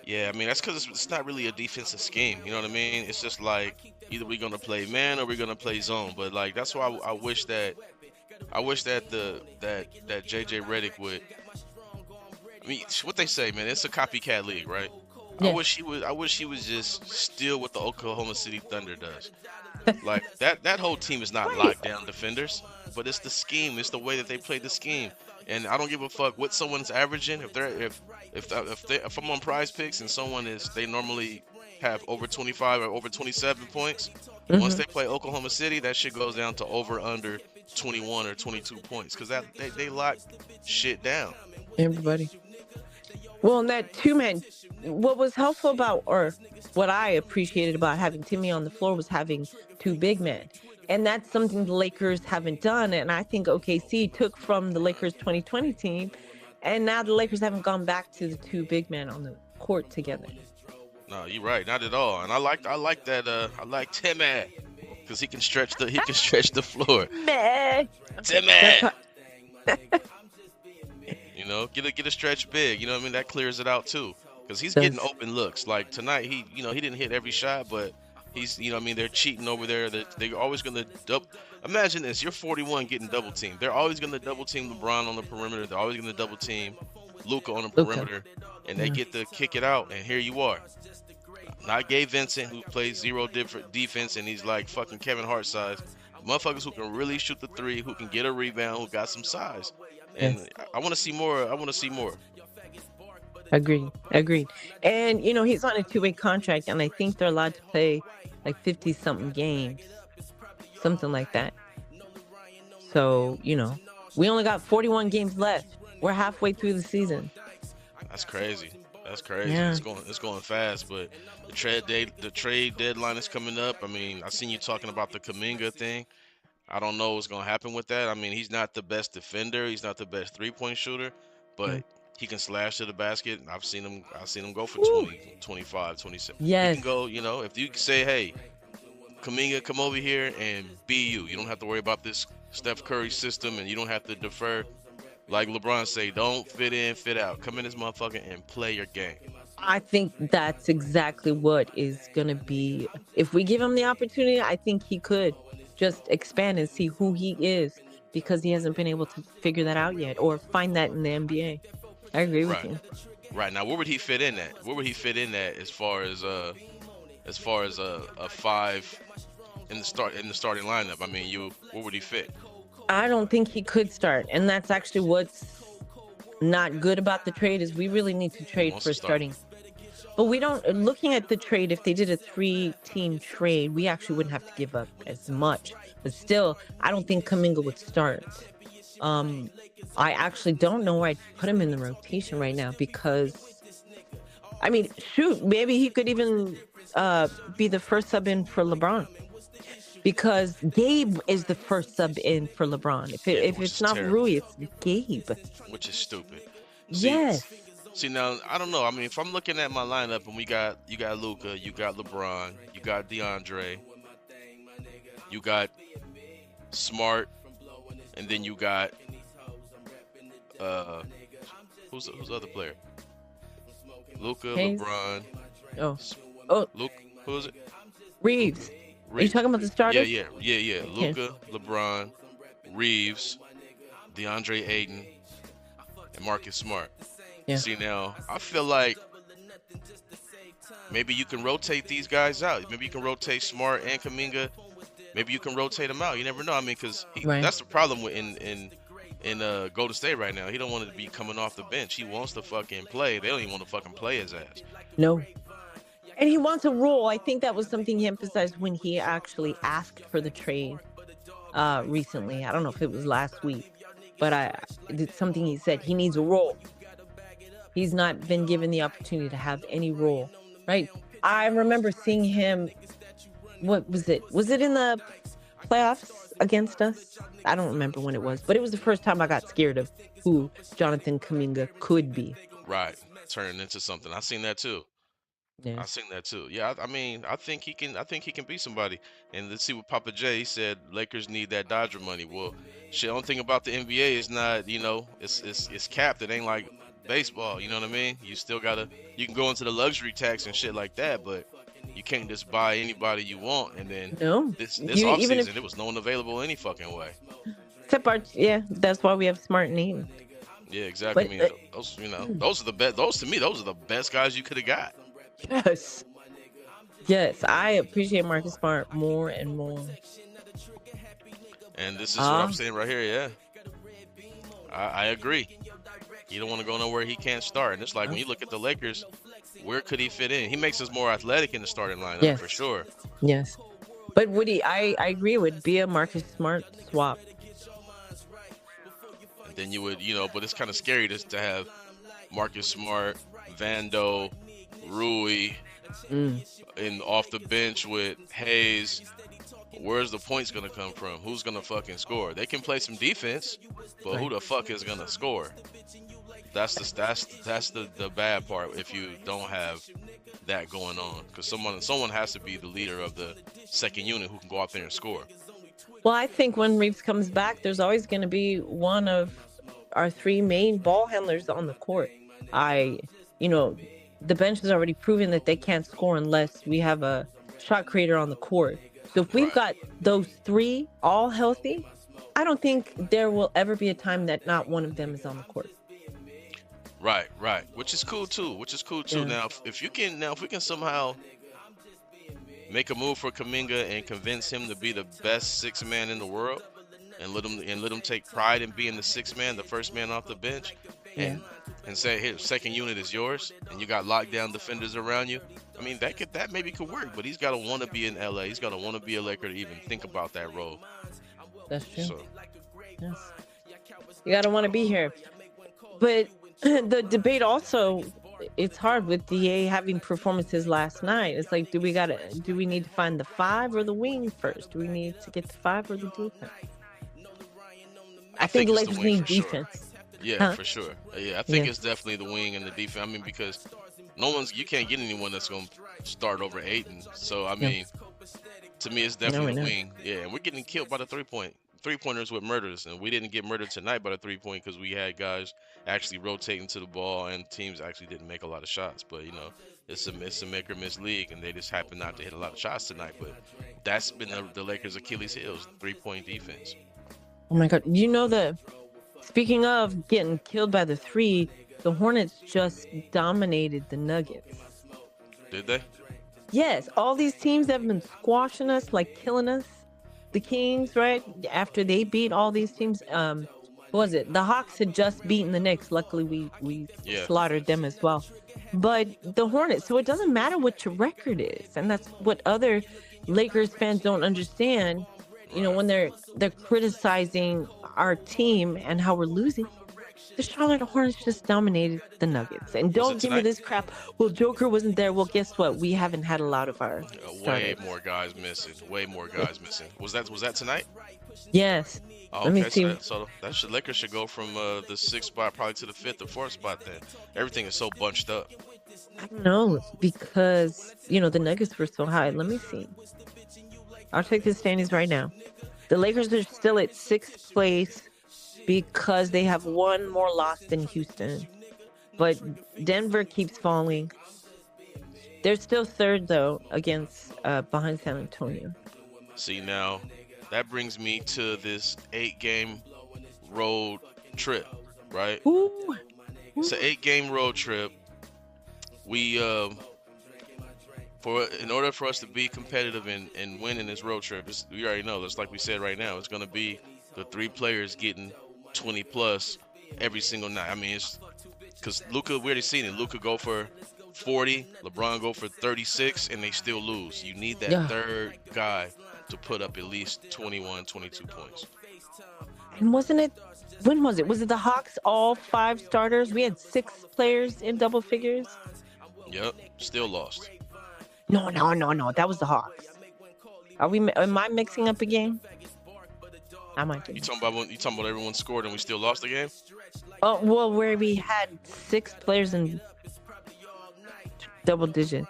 Yeah, I mean, that's because it's not really a defensive scheme. You know what I mean? It's just like either we're gonna play man or we're gonna play zone. But like that's why I wish that that JJ Redick would. I mean, what they say, man, it's a copycat league, right? Yeah. I wish he was just steal what the Oklahoma City Thunder does. Like that whole team is not Right. lockdown defenders, but it's the scheme. It's the way that they play the scheme. And I don't give a fuck what someone's averaging. If I'm on Prize Picks and someone is they normally have over 25 or over 27 points. Once Hmm. they play Oklahoma City, that shit goes down to over under 21 or 22 points because that they lock shit down. Everybody. Well, and that two man, what was helpful about, or what I appreciated about having Timmy on the floor was having two big men. And that's something the Lakers haven't done. And I think OKC took from the Lakers 2020 team. And now the Lakers haven't gone back to the two big men on the court together. No, you're right, not at all. And I like that I like Timmy because he can stretch the floor. Meh. That's Timmy. how, You know, get a stretch big. You know what I mean? That clears it out too, because he's getting does. open looks. Like tonight, he didn't hit every shot, but you know what I mean? They're cheating over there. They're always gonna double. Imagine this: you're 41 getting double teamed. They're always gonna double team LeBron on the perimeter. They're always gonna double team Luca on the Luka. perimeter, and they Yeah. get to kick it out. And here you are. Not Gabe Vincent, who plays zero different defense, and he's like fucking Kevin Hart size. Motherfuckers who can really shoot the three, who can get a rebound, who got some size. And Yes. I want to see more. I want to see more. Agreed. Agreed. And, he's on a two-way contract, and I think they're allowed to play like 50 something games, something like that. So, we only got 41 games left. We're halfway through the season. That's crazy. That's crazy. Yeah. It's going fast, but the trade deadline is coming up. I mean, I seen you talking about the Kaminga thing. I don't know what's gonna happen with that. I mean, he's not the best defender. He's not the best 3-point shooter, Mm. but he can slash to the basket. I've seen him go for Woo. 20, 25, 27. He Yes. can go. You know, if you say, hey, Kaminga, come over here and be you. You don't have to worry about this Steph Curry system, and you don't have to defer. Like LeBron say, don't fit in, fit out. Come in this motherfucker and play your game. I think that's exactly what is going to be. If we give him the opportunity, I think he could just expand and see who he is because he hasn't been able to figure that out yet or find that in the NBA. I agree with Right. you. Right. Now, where would he fit in at? Where would he fit in at as far as a five in the starting lineup? I mean, where would he fit? I don't think he could start. And that's actually what's not good about the trade is we really need to trade Wants for to start. starting. But we don't, looking at the trade, if they did a 3-team trade, we actually wouldn't have to give up as much. But still, I don't think Kaminga would start. Um, I actually don't know where I'd put him in the rotation right now because, I mean, shoot, maybe he could even be the first sub in for LeBron because Gabe is the first sub in for LeBron. If which it's is not terrible. Rui, it's Gabe. Which is stupid. See, Yes. see now, I don't know. I mean, if I'm looking at my lineup and you got Luca, you got LeBron, you got DeAndre, you got Smart, and then you got uh who's the other player? Luca, Hayes. LeBron, Oh, oh, Luke, who is it? Reeves. Are you Reeves. talking about the starters? Yeah. Okay. Luca, LeBron, Reeves, DeAndre Ayton, and Marcus Smart. Yeah. See now, I feel like maybe you can rotate these guys out. Maybe you can rotate Smart and Kaminga. Maybe you can rotate them out. You never know. I mean, because Right. that's the problem with in Golden State right now. He don't want to be coming off the bench. He wants to fucking play. They don't even want to fucking play his ass. No. And he wants a role. I think that was something he emphasized when he actually asked for the trade recently. I don't know if it was last week, but it's something he said. He needs a role. He's not been given the opportunity to have any role, right? I remember seeing him. What was it? Was it in the playoffs against us? I don't remember when it was, but it was the first time I got scared of who Jonathan Kaminga could be. Right, turning into something. I seen that too. Yeah. I seen that too. Yeah, I mean, I think he can. I think he can be somebody. And let's see what Papa J he said. Lakers need that Dodger money. Well, shit. Only thing about the NBA is not, it's capped. It ain't like baseball. You know what I mean? You still gotta. You can go into the luxury tax and shit like that, but you can't just buy anybody you want. And then No. this Even offseason, if there was no one available any fucking way. except our, yeah, that's why we have Smart and Ayton. Yeah, exactly. But I mean, those, those are the best. Those to me, those are the best guys you could have got. yes. Yes, I appreciate Marcus Smart more and more. And this is what I'm Ah, saying right here. Yeah, I agree. He don't want to go nowhere he can't start. And it's like when you look at the Lakers, where could he fit in? He makes us more athletic in the starting lineup for yes, sure. yes. But Woody, I agree. It would be a Marcus Smart swap. And then you would, but it's kind of scary to have Marcus Smart, Vando, Rui, Mm, and off the bench with Hayes. Where's the points gonna come from? Who's gonna fucking score? They can play some defense, but who right. the fuck is gonna score? That's the bad part if you don't have that going on, because someone has to be the leader of the second unit who can go out there and score. Well, I think when Reeves comes back, there's always going to be one of our three main ball handlers on the court. I, you know, the bench has already proven that they can't score unless we have a shot creator on the court. So if we've Right, got those three all healthy, I don't think there will ever be a time that not one of them is on the court. right. Which is cool too. Yeah. Now, if we can somehow make a move for Kaminga and convince him to be the best six man in the world, and let him take pride in being the sixth man, the first man off the bench, Yeah. and say, here, second unit is yours, and you got lockdown defenders around you. I mean, that maybe could work, but he's got to want to be in LA. He's got to want to be a Laker to even think about that role. That's true. So Yes. You got to want to be here. But the debate also, it's hard with DA having performances last night. It's like, do we need to find the five or the wing first? Do we need to get the five or the defense? I I think think the it's the Lakers wing need for sure. defense. Yeah, Huh? for sure. Yeah, I think Yeah. it's definitely the wing and the defense. I mean, because you can't get anyone that's gonna start over Aiton. So I Yeah. mean, to me, it's No, I definitely the know. wing. Yeah, and we're getting killed by the three pointers with murders, and we didn't get murdered tonight by the 3 point because we had guys actually rotating to the ball, and teams actually didn't make a lot of shots. But it's a make or miss league, and they just happen not to hit a lot of shots tonight. But that's been the Lakers' Achilles' heels, 3 point defense. Oh my God. You know speaking of getting killed by the three, the Hornets just dominated the Nuggets. Did they? Yes, all these teams have been squashing us, like killing us. The Kings, right? After they beat all these teams, what was it? The Hawks had just beaten the Knicks. Luckily, we Yeah. slaughtered them as well. But the Hornets, so it doesn't matter what your record is, and that's what other Lakers fans don't understand. Right. When they're criticizing our team and how we're losing. The Charlotte Hornets just dominated the Nuggets. And Was it don't give me tonight? this crap. Well, Joker wasn't there. Well, guess what? We haven't had a lot of our Way starters. more guys missing. Way more Yeah. guys missing. Was that tonight? Yes. Oh, Let me okay. So see. Lakers should go from the sixth spot probably to the fifth or fourth spot. Then everything is so bunched up. I don't know because the Nuggets were so high. Let me see. I'll check the standings right now. The Lakers are still at sixth place because they have one more loss than Houston. But Denver keeps falling. They're still third though against behind San Antonio. See, now that brings me to this 8 game road trip, right? Ooh, It's an ooh. 8 game road trip. We for in order for us to be competitive and win in this road trip, we already know. It's like we said right now. It's gonna be the three players getting 20 plus every single night. I mean, it's because Luca, we already seen it. Luca go for 40, LeBron go for 36, and they still lose. You need that Yeah. third guy to put up at least 21, 22 points. And wasn't it? When was it? Was it the Hawks? All five starters. We had six players in double figures. Yep, still lost. No, no, no, no. That was the Hawks. Are we? Am I mixing up a game? I might be. You talking about everyone scored and we still lost the game? Oh well, where we had six players in double digits.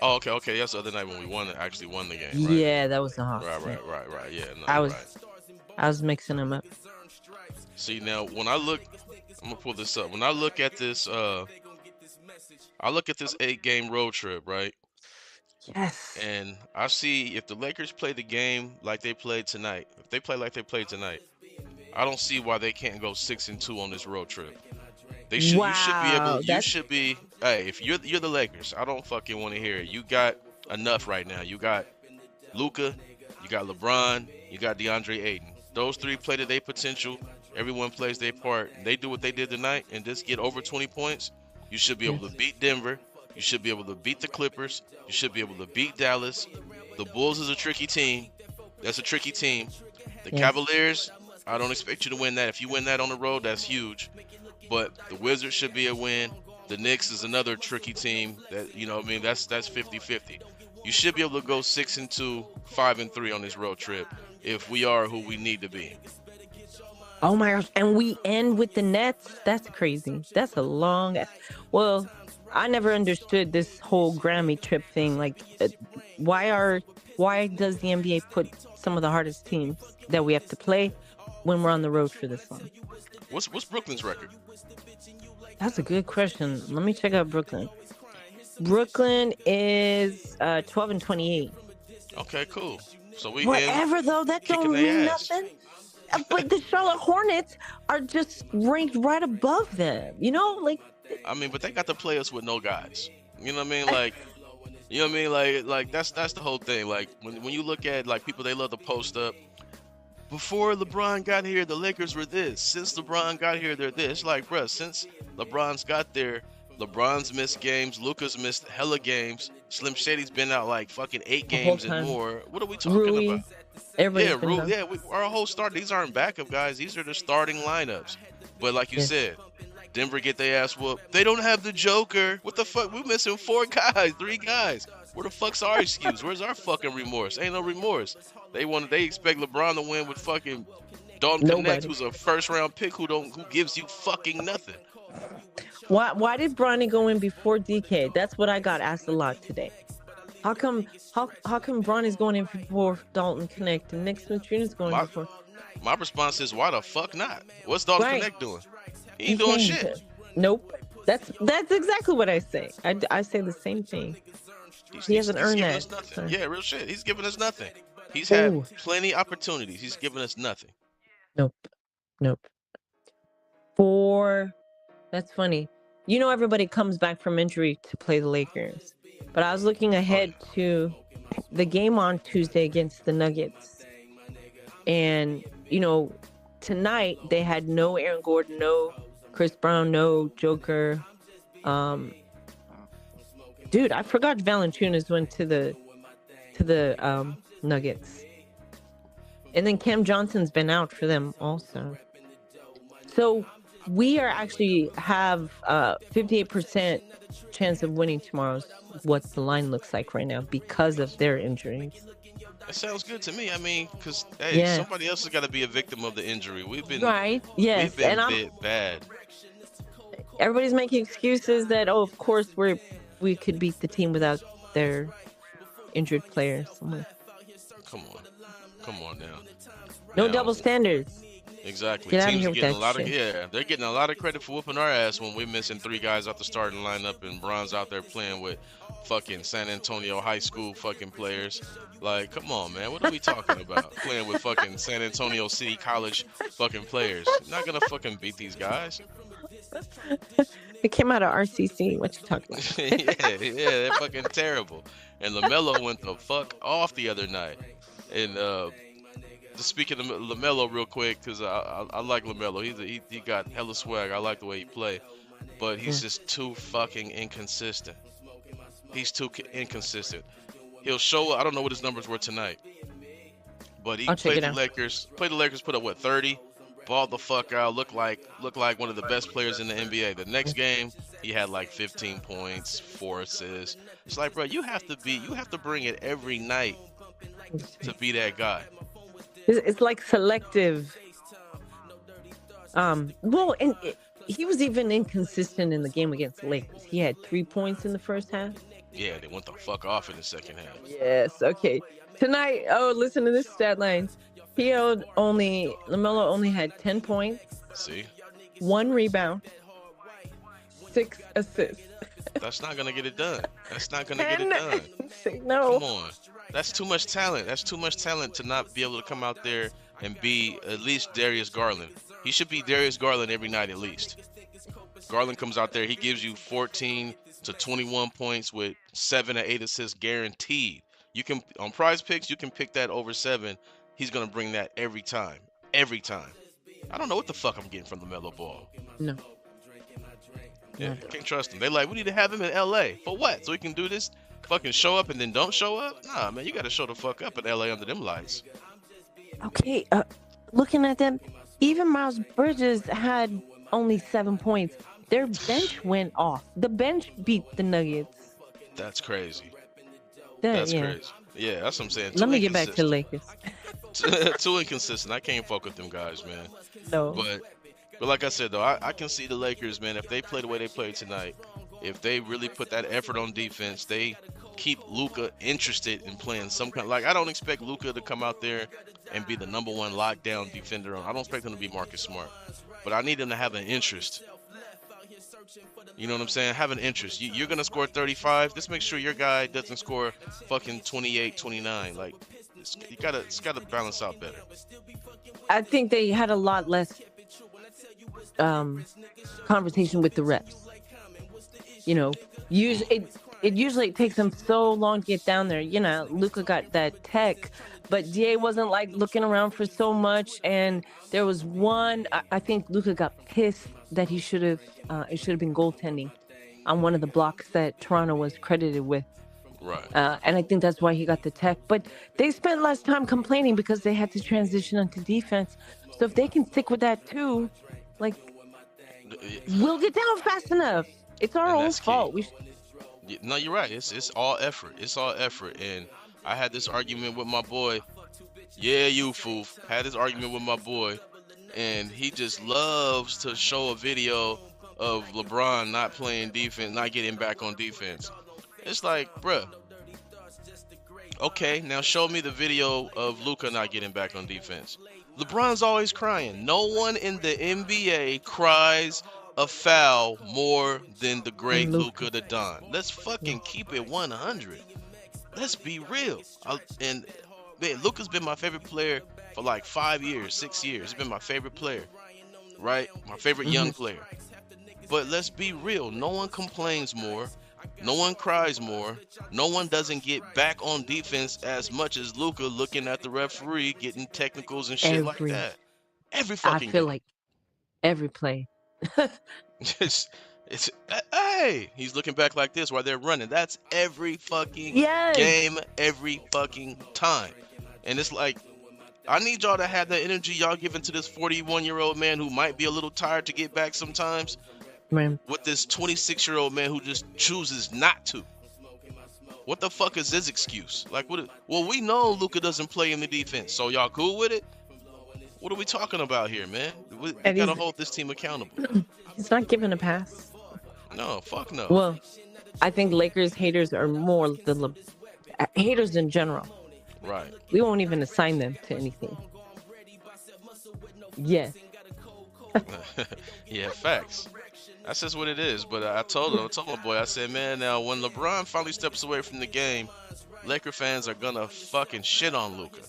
Oh, okay. That's the other night when we actually won the game, right? Yeah, that was the Hawks. Right, Yeah. right. Yeah, no, I you're was, right. I was mixing them up. See, now when I'm gonna pull this up. When I look at this 8 game road trip, right? Yes. And I see if the Lakers play the game like they played tonight, if they play like they played tonight, I don't see why they can't go 6-2 on this road trip. They should. You should be able. Wow. You should be. Hey, if you're the Lakers, I don't fucking want to hear it. You got enough right now. You got Luka, you got LeBron, you got DeAndre Ayton. Those three play to their potential. Everyone plays their part. They do what they did tonight and just get over 20 points. You should be able to beat Denver. You should be able to beat the Clippers. You should be able to beat Dallas. The Bulls is a tricky team. That's a tricky team. The Cavaliers, I don't expect you to win that. If you win that on the road, that's huge. But the Wizards should be a win. The Knicks is another tricky team that, you know what I mean, that's 50-50. You should be able to go 6-2, 5-3 on this road trip if we are who we need to be. Oh my gosh. And we end with the Nets? That's crazy. That's a long... Well, I never understood this whole Grammy trip thing. Like, why does the NBA put some of the hardest teams that we have to play when we're on the road for this long? What's Brooklyn's record? That's a good question. Let me check out Brooklyn. Brooklyn is 12-28. Okay, cool. So we whatever though, that don't mean nothing. But the Charlotte Hornets are just ranked right above them. You know, like. I mean, but they got to play us with no guys. You know what I mean? Like, you know what I mean? Like that's the whole thing. Like when you look at like people, they love to post up. Before LeBron got here, the Lakers were this. Since LeBron got here, they're this. Like, bruh, since LeBron's got there, LeBron's missed games. Luka's missed hella games. Slim Shady's been out like fucking 8 games and more. What are we talking about? Our whole start. These aren't backup guys. These are the starting lineups. But like you said, Denver get their ass whooped. They don't have the Joker. What the fuck? We're missing 4 guys, 3 guys. Where the fuck's our excuse? Where's our fucking remorse? Ain't no remorse. They expect LeBron to win with fucking Dalton Connect, who's a first-round pick who gives you fucking nothing. Why did Bronny go in before DK? That's what I got asked a lot today. How come Bronny's going in before Dalton Connect and Nick Smith Jr. is going before? My response is, why the fuck not? What's Dalton Connect doing? He ain't doing shit. Nope. That's exactly what I say. I say the same thing. He hasn't earned that. Yeah, real shit. He's giving us nothing. He's had plenty opportunities. He's given us nothing. Nope. That's funny. You know, everybody comes back from injury to play the Lakers. But I was looking ahead to the game on Tuesday against the Nuggets. And, you know, tonight they had no Aaron Gordon, no Chris Brown, no Joker. Dude, I forgot Valanciunas went to the Nuggets. And then Cam Johnson's been out for them also. So we are actually have 58% chance of winning tomorrow's what the line looks like right now because of their injuries. That sounds good to me. I mean, because somebody else has got to be a victim of the injury. We've been We've been bit bad. Everybody's making excuses that of course we could beat the team without their injured players. Come on now. No double standards. Exactly. Get Teams out of here with that shit. They're getting a lot of credit for whooping our ass when we're missing 3 guys out the starting lineup and Bron's out there playing with fucking San Antonio high school fucking players. Like, come on, man. What are we talking about? Playing with fucking San Antonio City College fucking players. You're not gonna fucking beat these guys. It came out of RCC. What you talking about? yeah, they're fucking terrible. And LaMelo went the fuck off the other night. And just speaking of LaMelo real quick, because I like LaMelo. He got hella swag. I like the way he play. But he's just too fucking inconsistent. He's too inconsistent. He'll show. I don't know what his numbers were tonight. But he played the Lakers. Put up, 30? Balled the fuck out. Looked like one of the best players in the NBA. The next game, he had like 15 points, 4 assists. It's like, bro, you have to bring it every night to be that guy. It's like selective. He was even inconsistent in the game against the Lakers. He had 3 points in the first half. Yeah, they went the fuck off in the second half. Yes. Okay. Tonight. Oh, listen to this stat line. LaMelo only had 10 points. See. 1 rebound. 6 assists. That's not gonna get it done. No. Come on. That's too much talent. That's too much talent to not be able to come out there and be at least Darius Garland. He should be Darius Garland every night at least. Garland comes out there, he gives you 14 to 21 points with 7 or 8 assists guaranteed. You can on Prize Picks, you can pick that over 7. He's gonna bring that every time. Every time. I don't know what the fuck I'm getting from LaMelo Ball. No. Yeah, can't trust him. They like, we need to have him in LA. For what? So he can do this? Fucking show up and then don't show up? Nah, man, you gotta show the fuck up in LA under them lights. Okay, looking at them, even Miles Bridges had only 7 points. Their bench went off. The bench beat the Nuggets. That's crazy. That's crazy. Yeah, that's what I'm saying. Let me get back to the Lakers. Too inconsistent. I can't fuck with them guys, man. No. But like I said, though, I can see the Lakers, man, if they play the way they played tonight, if they really put that effort on defense, they keep Luka interested in playing some kind. Like, I don't expect Luka to come out there and be the #1 lockdown defender. I don't expect him to be Marcus Smart. But I need him to have an interest. You know what I'm saying? Have an interest. You're going to score 35. Just make sure your guy doesn't score fucking 28, 29. Like, it's got to balance out better. I think they had a lot less conversation with the refs. You know, it usually takes them so long to get down there. You know, Luka got that tech, but DA wasn't like looking around for so much. And there was one, I think Luka got pissed that he should have, it should have been goaltending on one of the blocks that Toronto was credited with. Right. And I think that's why he got the tech. But they spent less time complaining because they had to transition into defense. So if they can stick with that too, like, we'll get down fast enough. It's our own fault. No, you're right. It's all effort. It's all effort. And I had this argument with my boy. Yeah, you foof. Had this argument with my boy. And he just loves to show a video of LeBron not playing defense, not getting back on defense. It's like, bruh. Okay, now show me the video of Luka not getting back on defense. LeBron's always crying. No one in the NBA cries a foul more than the great Luka the Don. Let's fucking keep it 100. Let's be real. And man, Luka's been my favorite player for like 5 years, 6 years. He's been my favorite player, right? My favorite young player. But let's be real. No one complains more. No one cries more. No one doesn't get back on defense as much as Luka looking at the referee, getting technicals and shit like that. Every fucking I feel game. like every play. It's hey, he's looking back like this while they're running. That's every fucking game, every fucking time. And it's like, I need y'all to have that energy y'all giving to this 41-year-old man who might be a little tired to get back sometimes. Man. With this 26-year-old man who just chooses not to. What the fuck is his excuse? Like, what? Well, we know Luka doesn't play in the defense, so y'all cool with it? What are we talking about here, man? We gotta hold this team accountable. He's not giving a pass. No, fuck no. Well, I think Lakers haters are more the haters in general. Right. We won't even assign them to anything. Yes. Yeah, facts. That's just what it is. But I told my boy, I said, man, now when LeBron finally steps away from the game, Laker fans are gonna fucking shit on Luka.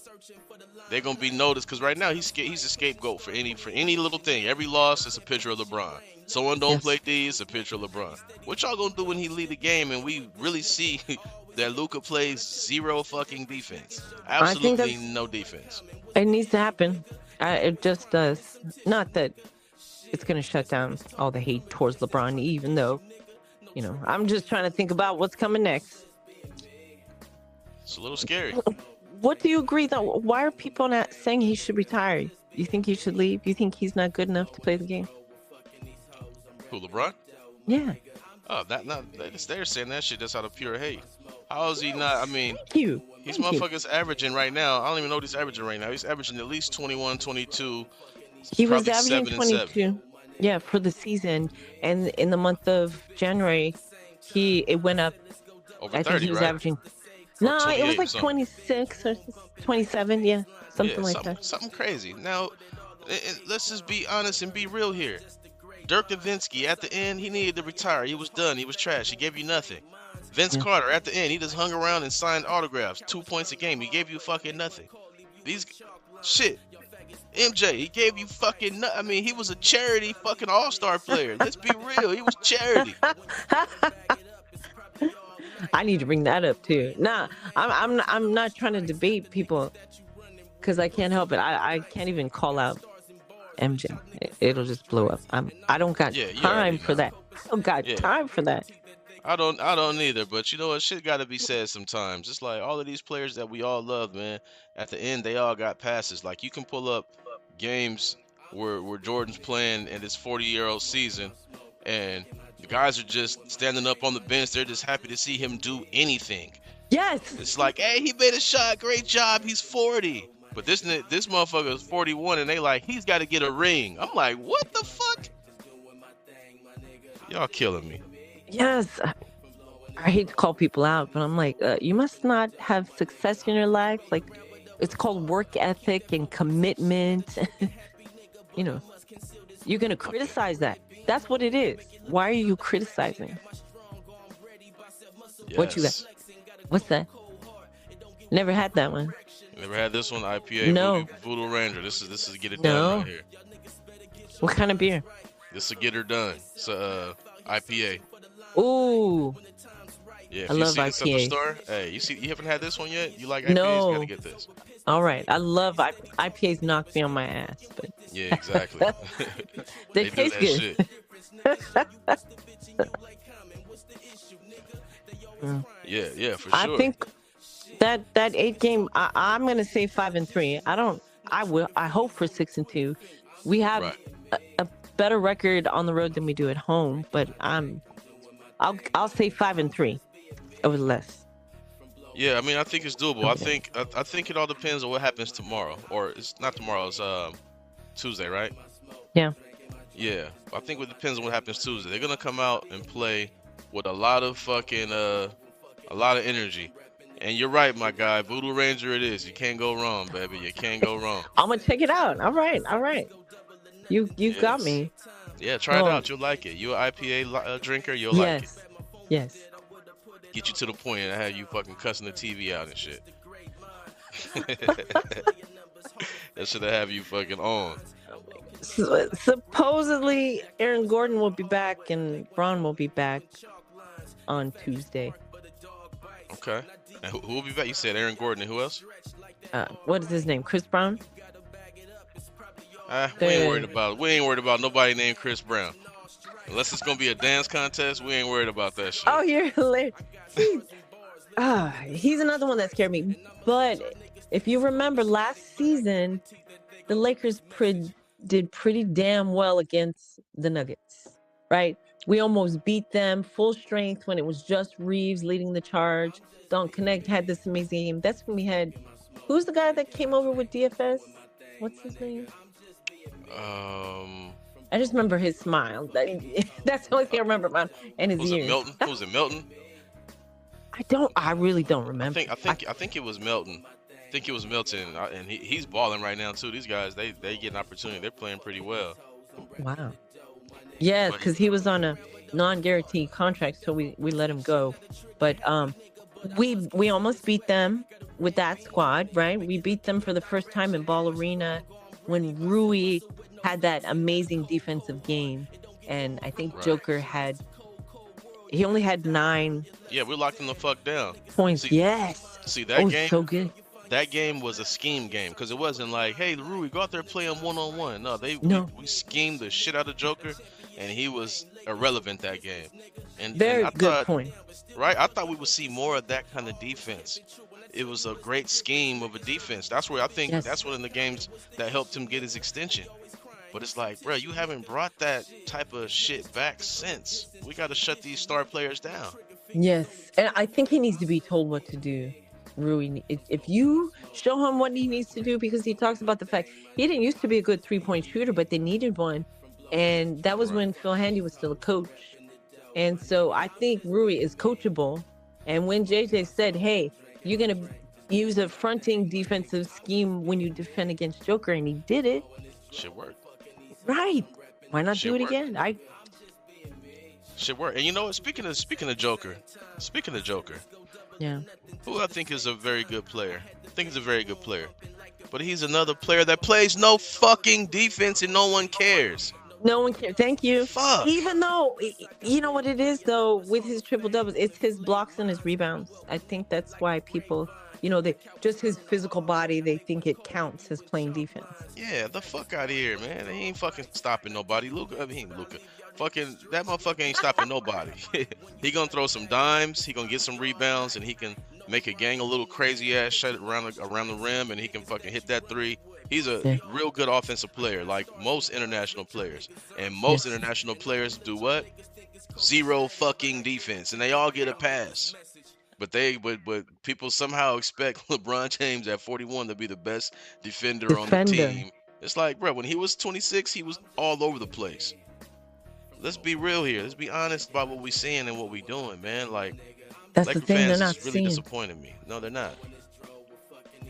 They're gonna be noticed because right now he's a scapegoat for any little thing. Every loss is a picture of LeBron. Someone don't play D, it's a picture of LeBron. What y'all gonna do when he lead the game and we really see that Luka plays zero fucking defense? Absolutely no defense. It needs to happen. It just does. Not that it's going to shut down all the hate towards LeBron, even though, you know, I'm just trying to think about what's coming next. It's a little scary. What do you agree, though? Why are people not saying he should retire? You think he should leave? You think he's not good enough to play the game? Who, LeBron? Yeah. Oh, they're saying that shit just out of pure hate. How is he not? I mean, He's motherfuckers averaging right now. I don't even know what he's averaging right now. He's averaging at least 21, 22. He was averaging 22. Yeah, for the season. And in the month of January, it went up. Over I 30, think he was right? averaging. No, it was like something. 26 or 27. Yeah, something like that. Something crazy. Now, let's just be honest and be real here. Dirk Nowitzki, at the end, he needed to retire. He was done. He was trash. He gave you nothing. Vince Carter, at the end, he just hung around and signed autographs. 2 points a game. He gave you fucking nothing. Shit. MJ, he gave you fucking. I mean, he was a charity fucking all-star player. Let's be real. He was charity. I need to bring that up too. Nah, I'm not trying to debate people because I can't help it. I can't even call out MJ. It'll just blow up. I don't got Yeah, you time already for know. that. I don't got Yeah, time for that. I don't either. But you know what? Shit got to be said sometimes. It's like all of these players that we all love, man. At the end, they all got passes. Like you can pull up games where Jordan's playing in his 40-year-old season, and the guys are just standing up on the bench. They're just happy to see him do anything. Yes. It's like, hey, he made a shot. Great job. He's 40. But this motherfucker is 41, and they like, he's got to get a ring. I'm like, what the fuck? Y'all killing me. Yes. I hate to call people out, but I'm like, you must not have success in your life. Like, it's called work ethic and commitment. You know, you're going to criticize that. That's what it is. Why are you criticizing? What you got? Yes. What's that? Never had that one. Never had this one. IPA No. Voodoo Ranger. This is get it No. done right here. What kind of beer? This is get her done. It's IPA. Ooh, Yeah, if I you love see this at the IPAs. store, hey, you haven't had this one yet? You like IPAs? You No. gotta get this. All right. I love IPAs knock me on my ass, but Yeah, exactly. they do taste that good. shit. Mm. Yeah, for I sure. think that 8 game, I'm gonna say 5-3. I hope for 6-2. We have Right. a better record on the road than we do at home, but I'll say 5-3 over less. Yeah, I mean, I think it's doable. I think it all depends on what happens tomorrow, or it's not tomorrow. It's Tuesday, right? Yeah. Yeah, I think it depends on what happens Tuesday. They're gonna come out and play with a lot of fucking a lot of energy. And you're right, my guy. Voodoo Ranger, it is. You can't go wrong, baby. You can't go wrong. I'm gonna check it out. All right. You got Yes. me. Yeah, try it Oh. out. You'll like it. You an IPA drinker, you'll like it. Yes. Get you to the point and have you fucking cussing the TV out and shit. That should have you fucking on. Supposedly, Aaron Gordon will be back and Braun will be back on Tuesday. Okay. And who will be back? You said Aaron Gordon and who else? What is his name? Chris Brown? We ain't worried about it. We ain't worried about nobody named Chris Brown. Unless it's gonna be a dance contest, we ain't worried about that shit. Oh, you're hilarious. He's another one that scared me. But if you remember last season, the Lakers did pretty damn well against the Nuggets, right? We almost beat them full strength when it was just Reeves leading the charge. Don't Connect had this amazing game. That's when we had, who's the guy that came over with DFS? What's his name? I just remember his smile. That's the only thing I remember about, and his Was it ears. Milton? Was it Milton? I really don't remember. I think it was Milton. I think it was Milton, and he's balling right now too. These guys, they get an opportunity. They're playing pretty well. Wow. Yes, But- because he was on a non-guaranteed contract, so we let him go. But we almost beat them with that squad, right? We beat them for the first time in Ball Arena when Rui had that amazing defensive game, and I think Right. Joker he only had 9 Yeah, we locked them the fuck down. points. See- Yes. See that game? So good. That game was a scheme game because it wasn't like, hey, Rui, go out there play him one-on-one. No, we schemed the shit out of Joker, and he was irrelevant that game. And Very I good thought, point. right? I thought we would see more of that kind of defense. It was a great scheme of a defense. That's where I think Yes. that's one of the games that helped him get his extension. But it's like, bro, you haven't brought that type of shit back since. We got to shut these star players down. Yes, and I think he needs to be told what to do. Rui, if you show him what he needs to do, because he talks about the fact he didn't used to be a good 3-point shooter, but they needed one, and that was Right. when Phil Handy was still a coach. And so I think Rui is coachable. And when JJ said, "Hey, you're gonna use a fronting defensive scheme when you defend against Joker," and he did it, Shit worked. right? Why not Shit do it worked. again? Shit worked. And you know what? Speaking of Joker, Yeah. who I think is a very good player. I think he's a very good player. But he's another player that plays no fucking defense and no one cares. No one cares. Thank you. Fuck. Even though, you know what it is, though, with his triple doubles, it's his blocks and his rebounds. I think that's why people, they just his physical body, they think it counts as playing defense. Yeah, the fuck out of here, man. He ain't fucking stopping nobody. Luka. Fucking that motherfucker ain't stopping nobody. He gonna throw some dimes. He gonna get some rebounds, and he can make a gang a little crazy ass shot around the rim, and he can fucking hit that three. He's a Yeah. real good offensive player, like most international players. And most Yes. international players do what? Zero fucking defense, and they all get a pass. But people somehow expect LeBron James at 41 to be the best defender on the Defender. team. It's like, bro, when he was 26, he was all over the place. Let's be real here. Let's be honest about what we seeing and what we doing, man. Like, That's the Laker thing, they're fans not is really seeing. disappointing me. No, they're not.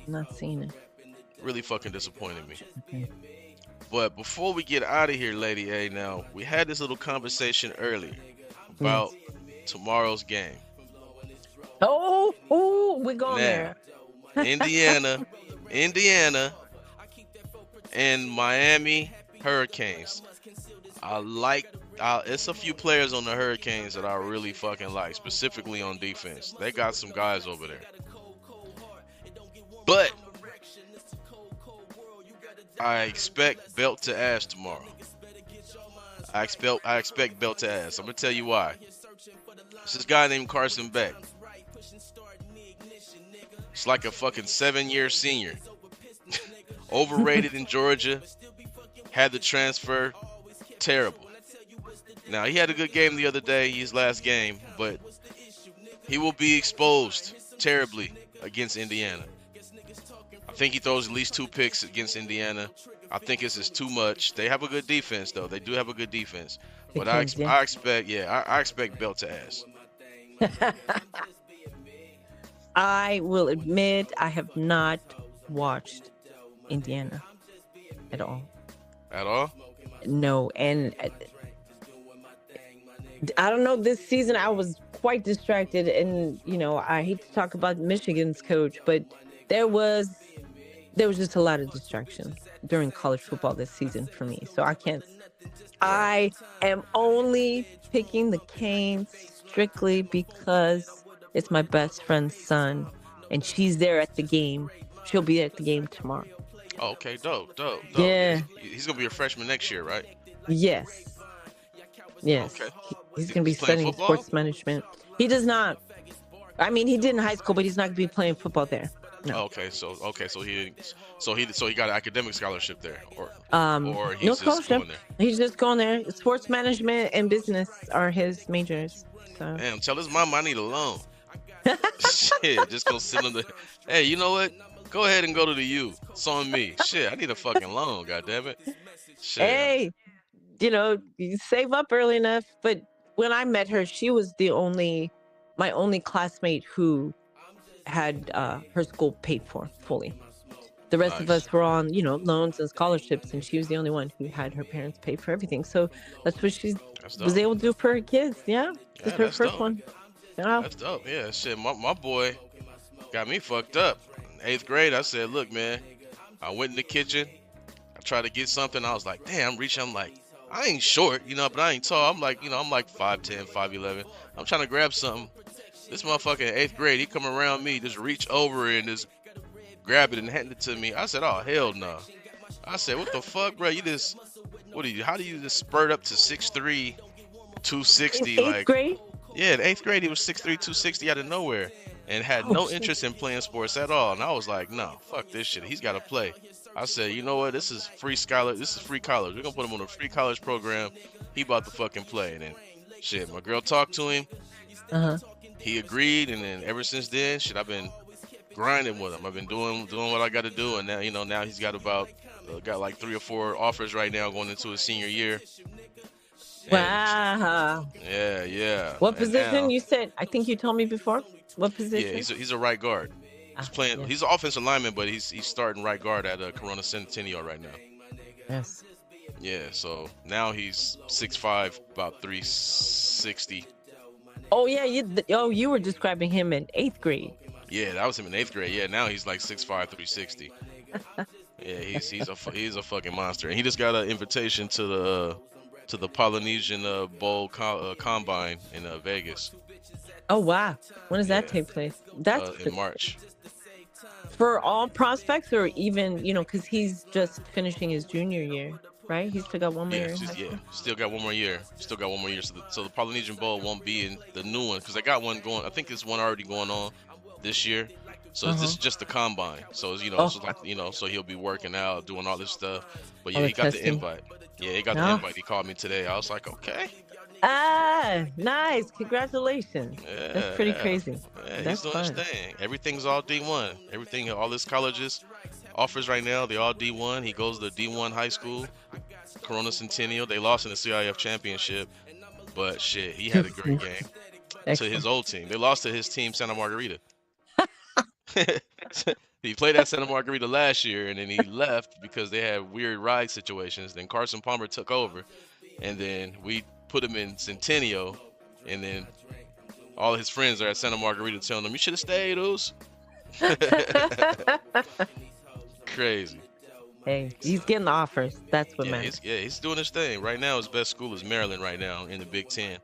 Not seeing it. Really fucking disappointing me. Okay. But before we get out of here, Lady A, now, we had this little conversation earlier about tomorrow's game. Oh, we're going Now, there. Indiana, and Miami Hurricanes. It's a few players on the Hurricanes that I really fucking like, specifically on defense. They got some guys over there. But I expect belt to ass tomorrow. I expect belt to ass. I'm gonna tell you why. It's this guy named Carson Beck. It's like a fucking 7-year senior. Overrated in Georgia. Had the transfer. Terrible. Now, he had a good game the other day, his last game, but he will be exposed terribly against Indiana. I think he throws at least 2 picks against Indiana. I think it's just too much. They have a good defense, though. They do have a good defense. But I expect belt to ass. I will admit I have not watched Indiana at all. At all? No, and I don't know, this season I was quite distracted, and I hate to talk about Michigan's coach, but there was just a lot of distractions during college football this season for me. So I am only picking the Canes strictly because it's my best friend's son, and she's there at the game. She'll be at the game tomorrow. Oh, okay, dope. Yeah. He's gonna be a freshman next year, right? Yes. Okay. He's going to be He's playing studying football? sports management. He does not. I mean, he did in high school, but he's not going to be playing football there. No. Oh, okay, so he got an academic scholarship there, or No he's just scholarship. going there. He's just going there. Sports management and business are his majors. So Damn, tell his mama I need a loan. Shit, just go sit on the. Hey, you know what? Go ahead and go to the U. It's on me. Shit, I need a fucking loan. God damn it. Shit. hey, you save up early enough. But when I met her, she was my only classmate who had her school paid for fully. The rest of Nice. us were on, loans and scholarships, and she was the only one who had her parents pay for everything. So that's what she That's was dope. able to do for her kids. Yeah, Yeah, it's her that's first dope. one. Yeah. That's dope. Yeah, shit. My boy got me fucked up. In 8th grade, I said, look, man, I went in the kitchen. I tried to get something. I was like, damn, I'm like, I ain't short, but I ain't tall. I'm like 5'10", 5'11". I'm trying to grab something. This motherfucker in 8th grade, he come around me, just reach over and just grab it and hand it to me. I said, oh, hell no. I said, what the fuck, bro? How do you just spurt up to 6'3", 260? Eighth Like, grade. yeah, in 8th grade, he was 6'3", 260 out of nowhere and had no shit. interest in playing sports at all. And I was like, no, fuck this shit. He's got to play. I said, you know what? This is free scholar. This is free college. We're going to put him on a free college program. He about to fucking play. And then, shit, my girl talked to him. Uh-huh. He agreed. And then ever since then, shit, I've been grinding with him. I've been doing what I got to do. And now, now he's got got like 3 or 4 offers right now going into his senior year. And Wow. yeah. What And position now- you said? I think you told me before. What position? Yeah, he's a right guard. He's playing. Yeah. He's an offensive lineman, but he's starting right guard at Corona Centennial right now. Yes. Yeah, so now he's 6'5", about 360. Oh yeah. You were describing him in 8th grade. Yeah, that was him in 8th grade. Yeah, now he's like 6'5", 360. Yeah, he's a fucking monster, and he just got an invitation to the Polynesian Bowl combine in Vegas. Oh wow. When does Yeah, that take place? That's in March. for all prospects, or even, because he's just finishing his junior year, right? He's still got one more Yeah, year in high school. still got one more year. Still got one more year. So the Polynesian Bowl won't be in the new one because they got one going. I think there's one already going on this year. So this Uh-huh. is just the combine. So it's, Oh, so like so he'll be working out, doing all this stuff. But all yeah, the he got the testing. invite. Yeah, he got the No. invite. He called me today. I was like, okay. Ah, nice. Congratulations. That's Yeah, pretty yeah, crazy. yeah. He's That's doing his fun. thing. Everything's all D1. Everything, all his colleges offers right now, they all D1. He goes to D1 high school, Corona Centennial. They lost in the CIF championship, but shit, he had a great game to his Excellent. old team. They lost to his team, Santa Margarita. He played at Santa Margarita last year, and then he left because they had weird ride situations. Then Carson Palmer took over, and then we put him in Centennial, and then all his friends are at Santa Margarita telling him, "You should have stayed, Oos." Crazy. Hey, he's getting the offers. That's what Yeah, matters. he's doing his thing right now. His best school is Maryland right now in the Big Ten,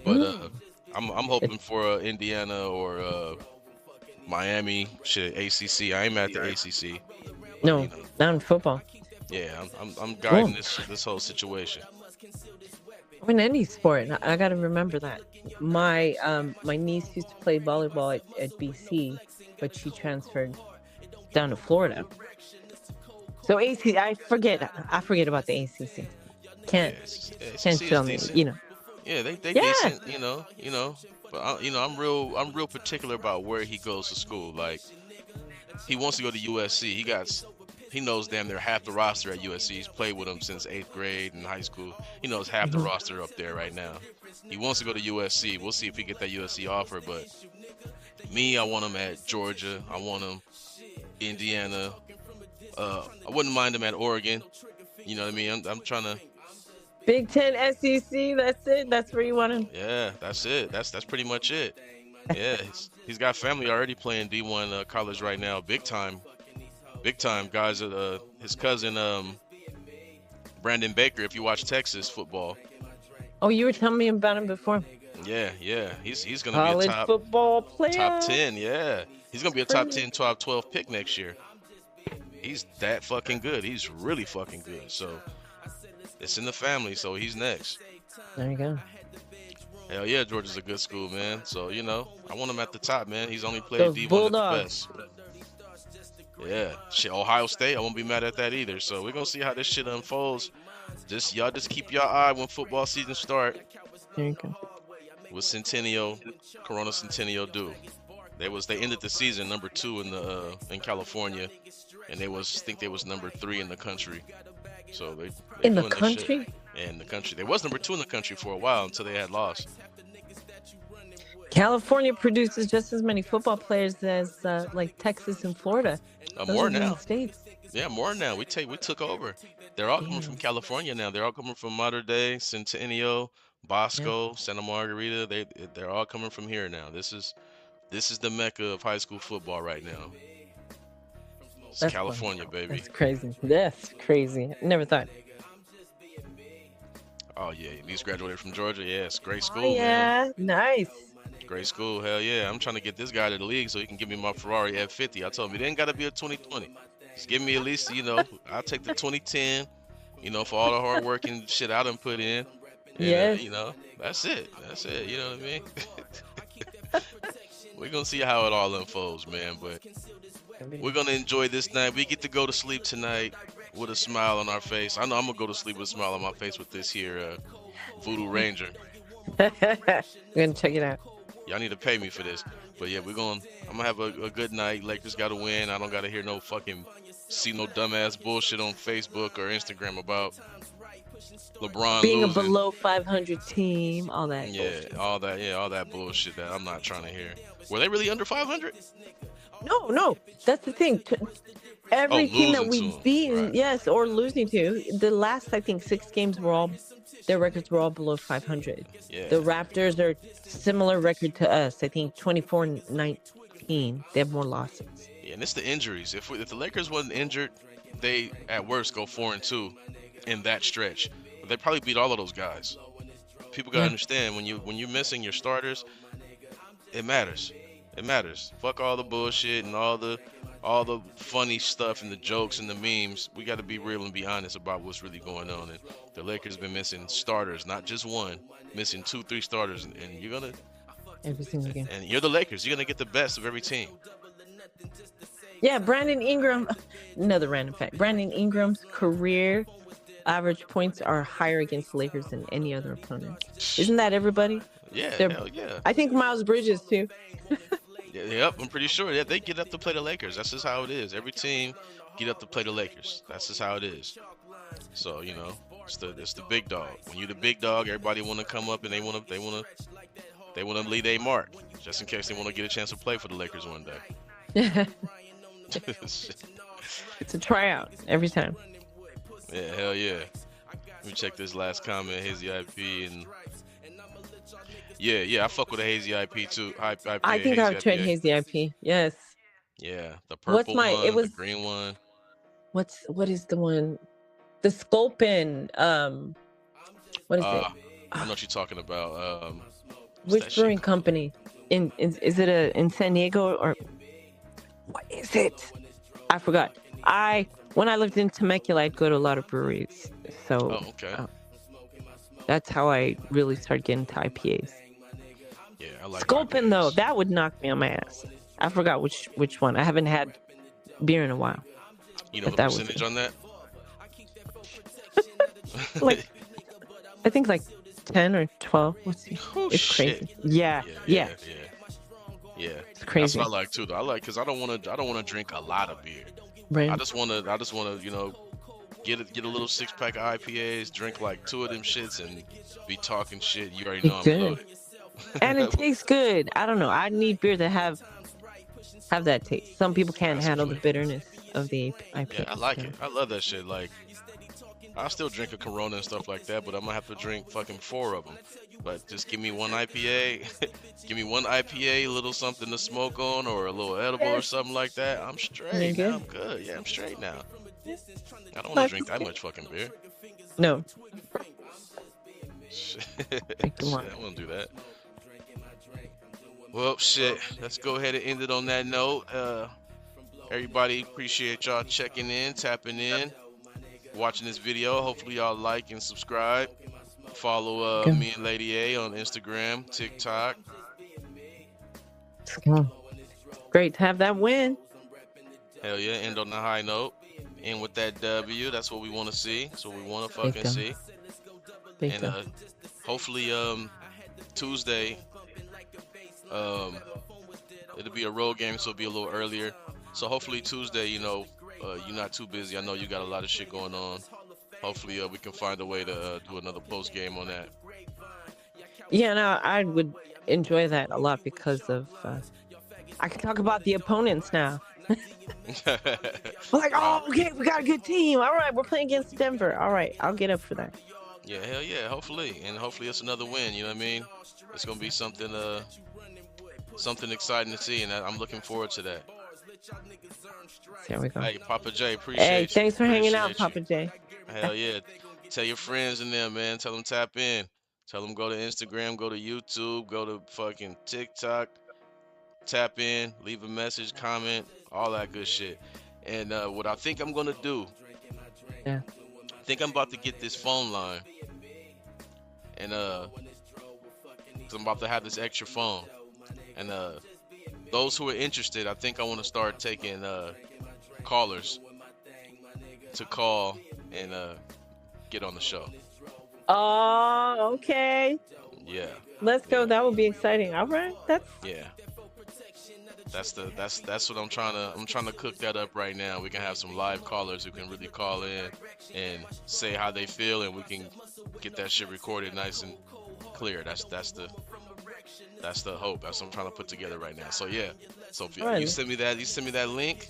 but Mm. I'm hoping for Indiana or Miami. Shit, ACC. I ain't at the ACC, but No, not in football. yeah, I'm guiding Cool. this whole situation. Or in any sport. I got to remember that. My niece used to play volleyball at BC, but she transferred down to Florida. So AC, I forget about the ACC. Yeah, Can't can't ACC is tell me, decent. Yeah, they Yeah. decent. But I'm real particular about where he goes to school. Like he wants to go to USC. He knows damn near half the roster at USC. He's played with them since 8th grade in high school. He knows half the Mhm. roster up there right now. He wants to go to USC. We'll see if he get that USC offer. But me, I want him at Georgia. I want him Indiana. I wouldn't mind him at Oregon. You know what I mean? I'm trying to. Big Ten, SEC. That's it. That's where you want to. Yeah, that's it. That's pretty much it. Yeah, he's got family already playing D1 college right now, big time guys. His cousin Brandon Baker. If you watch Texas football, Oh, you were telling me about him before. yeah, he's gonna be a College football top player. 10. Yeah, he's gonna be a top 10, 12, 12 pick next year. He's that fucking good. He's really fucking good. So it's in the family. So he's next. There you go. Hell yeah, Georgia's a good school, man. So I want him at the top, man. He's only played Those D1 at the Bulldogs. best. Yeah, shit. Ohio State, I won't be mad at that either. So we're gonna see how this shit unfolds. Y'all just keep your eye when football season start. There you go. With Centennial, Corona Centennial do. They ended the season number 2 in California, and I think they was number 3 in the country. So they In the doing their shit. country, In the country, they was number 2 in the country for a while until they had lost. California produces just as many football players as like Texas and Florida. Those More are the now. states. Yeah, more now. We took over. They're all coming from Damn. California now. They're all coming from Mater Dei, Centennial, Yeah, Bosco, Santa Margarita. They're all coming from here now. This is the mecca of high school football right now. It's that's fun. California, baby. That's crazy. That's crazy. Never thought. Oh yeah, he's graduated from Georgia. Yeah, it's great Oh school, man. yeah, nice. Great school. Hell yeah. I'm trying to get this guy to the league so he can give me my Ferrari F50. I told him it ain't got to be a 2020. Just give me at least, I'll take the 2010, for all the hard work and shit I done put in. And, Yes. that's it. That's it. You know what I mean? We're going to see how it all unfolds, man. But we're going to enjoy this night. We get to go to sleep tonight with a smile on our face. I know I'm going to go to sleep with a smile on my face with this here Voodoo Ranger. We're gonna check it out. Y'all need to pay me for this. But yeah, I'm gonna have a good night. Lakers gotta win. I don't gotta hear see no dumbass bullshit on Facebook or Instagram about LeBron Being a losing. below 500 team, all that. Yeah, bullshit. all that bullshit that I'm not trying to hear. Were they really under 500? No, that's the thing. Every team that losing to we've 'em. beaten, Right. yes, or losing to, the last, I think, 6 games their records were all below 500. Yeah. The Raptors are similar record to us. I think 24-19. They have more losses. Yeah, and it's the injuries. If the Lakers wasn't injured, they at worst go 4-2 in that stretch. But they probably beat all of those guys. People gotta Yeah. understand when you're missing your starters, it matters. It matters. Fuck all the bullshit and all the funny stuff and the jokes and the memes. We got to be real and be honest about what's really going on. And the Lakers been missing starters, not just one, missing 2, 3 starters, and you're gonna Every single game. and you're the Lakers. You're gonna get the best of every team. Yeah, Brandon Ingram. Another random fact. Brandon Ingram's career average points are higher against the Lakers than any other opponent. Isn't that everybody? Yeah, They're- hell yeah. I think Miles Bridges too. Yep, I'm pretty sure. Yeah, they get up to play the Lakers. That's just how it is. Every team get up to play the Lakers. That's just how it is. So it's the big dog. When you're the big dog, everybody want to come up and they want to leave a mark, just in case they want to get a chance to play for the Lakers one day. It's a tryout every time. Yeah, hell yeah. Let me check this last comment, Hazy IP, and yeah, I fuck with a Hazy IP too. IPA, I think I would trade IPA. Hazy IP. Yes. Yeah, the What's purple my- one, it was- the green one. What is the one? The Sculpin. What is it? I know what you're talking about. what's that Which shit brewing called? company? Is it in San Diego or what is it? I forgot. When I lived in Temecula, I'd go to a lot of breweries. So Oh, okay. that's how I really started getting into IPAs. Yeah, I like Sculpin though, IPAs. that would knock me on my ass. I forgot which one. I haven't had beer in a while. You know but the that was percentage it. on that? Like I think like 10 or 12. What's it? Oh, It's shit. crazy. Yeah. Yeah. It's That's crazy. what I like too, though. I like because I don't want to drink a lot of beer. Right. I just want to get a little 6-pack of IPAs, drink like 2 of them shits, and be talking shit. You already know I'm It's good. loaded. And it tastes good. I don't know. I need beer to have that taste. Some people can't That's handle the sweet. bitterness of the IPA. Yeah, I like so. it. I love that shit. Like, I still drink a Corona and stuff like that, but I'm gonna have to drink fucking 4 of them. But just give me one IPA, give me one IPA, a little something to smoke on, or a little edible or Yes. something like that. I'm You straight. good? Now. I'm good. Yeah, I'm straight now. I don't want Life to drink is that good. much fucking beer. No. Shit, Drink the Shit, wine. I won't do that. Well, shit. Let's go ahead and end it on that note. Everybody, appreciate y'all checking in, tapping in, watching this video. Hopefully y'all like and subscribe. Follow Good. me and Lady A on Instagram, TikTok. Great to have that win. Hell yeah, end on the high note. End with that W. That's what we want to see. That's what we want to Big fucking time. see. Big And time. hopefully Tuesday it'll be a road game, so it'll be a little earlier. So hopefully Tuesday, you're not too busy. I know you got a lot of shit going on. Hopefully we can find a way to do another post game on that. Yeah, no, I would enjoy that a lot because of I can talk about the opponents now. We're like, oh, okay, we got a good team. All right, we're playing against Denver. All right, I'll get up for that. Yeah, hell yeah, hopefully. And hopefully it's another win, you know what I mean? It's going to be something exciting to see, and I'm looking forward to that. There we go. Hey, Papa J, appreciate Hey, you. thanks for hanging out, Appreciate Papa J. you. Hell yeah. Tell your friends and them, man. Tell them tap in. Tell them go to Instagram, go to YouTube, go to fucking TikTok. Tap in, leave a message, comment, all that good shit. And what I think I'm going to do, Yeah. I think I'm about to get this phone line. And 'cause I'm about to have this extra phone. And those who are interested, I think I want to start taking callers to call and get on the show. Oh, okay. Yeah, Let's go. Yeah. That would be exciting. All right. yeah. That's what I'm trying to cook that up right now. We can have some live callers who can really call in and say how they feel, and we can get that shit recorded nice and clear. That's the hope. That's what I'm trying to put together right now. So yeah. So if Alright. you send me that link,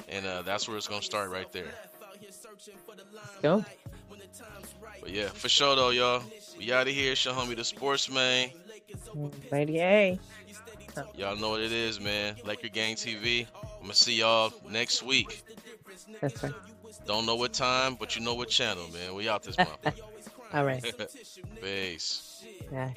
and that's where it's gonna start right there. Let's go. But yeah, for sure though, y'all. We out of here. It's your homie the Sportsman. Lady A. Y'all know what it is, man. Laker Gang TV. I'm gonna see y'all next week. That's right. Don't know what time, but you know what channel, man. We out this month. All right. Peace. Yeah.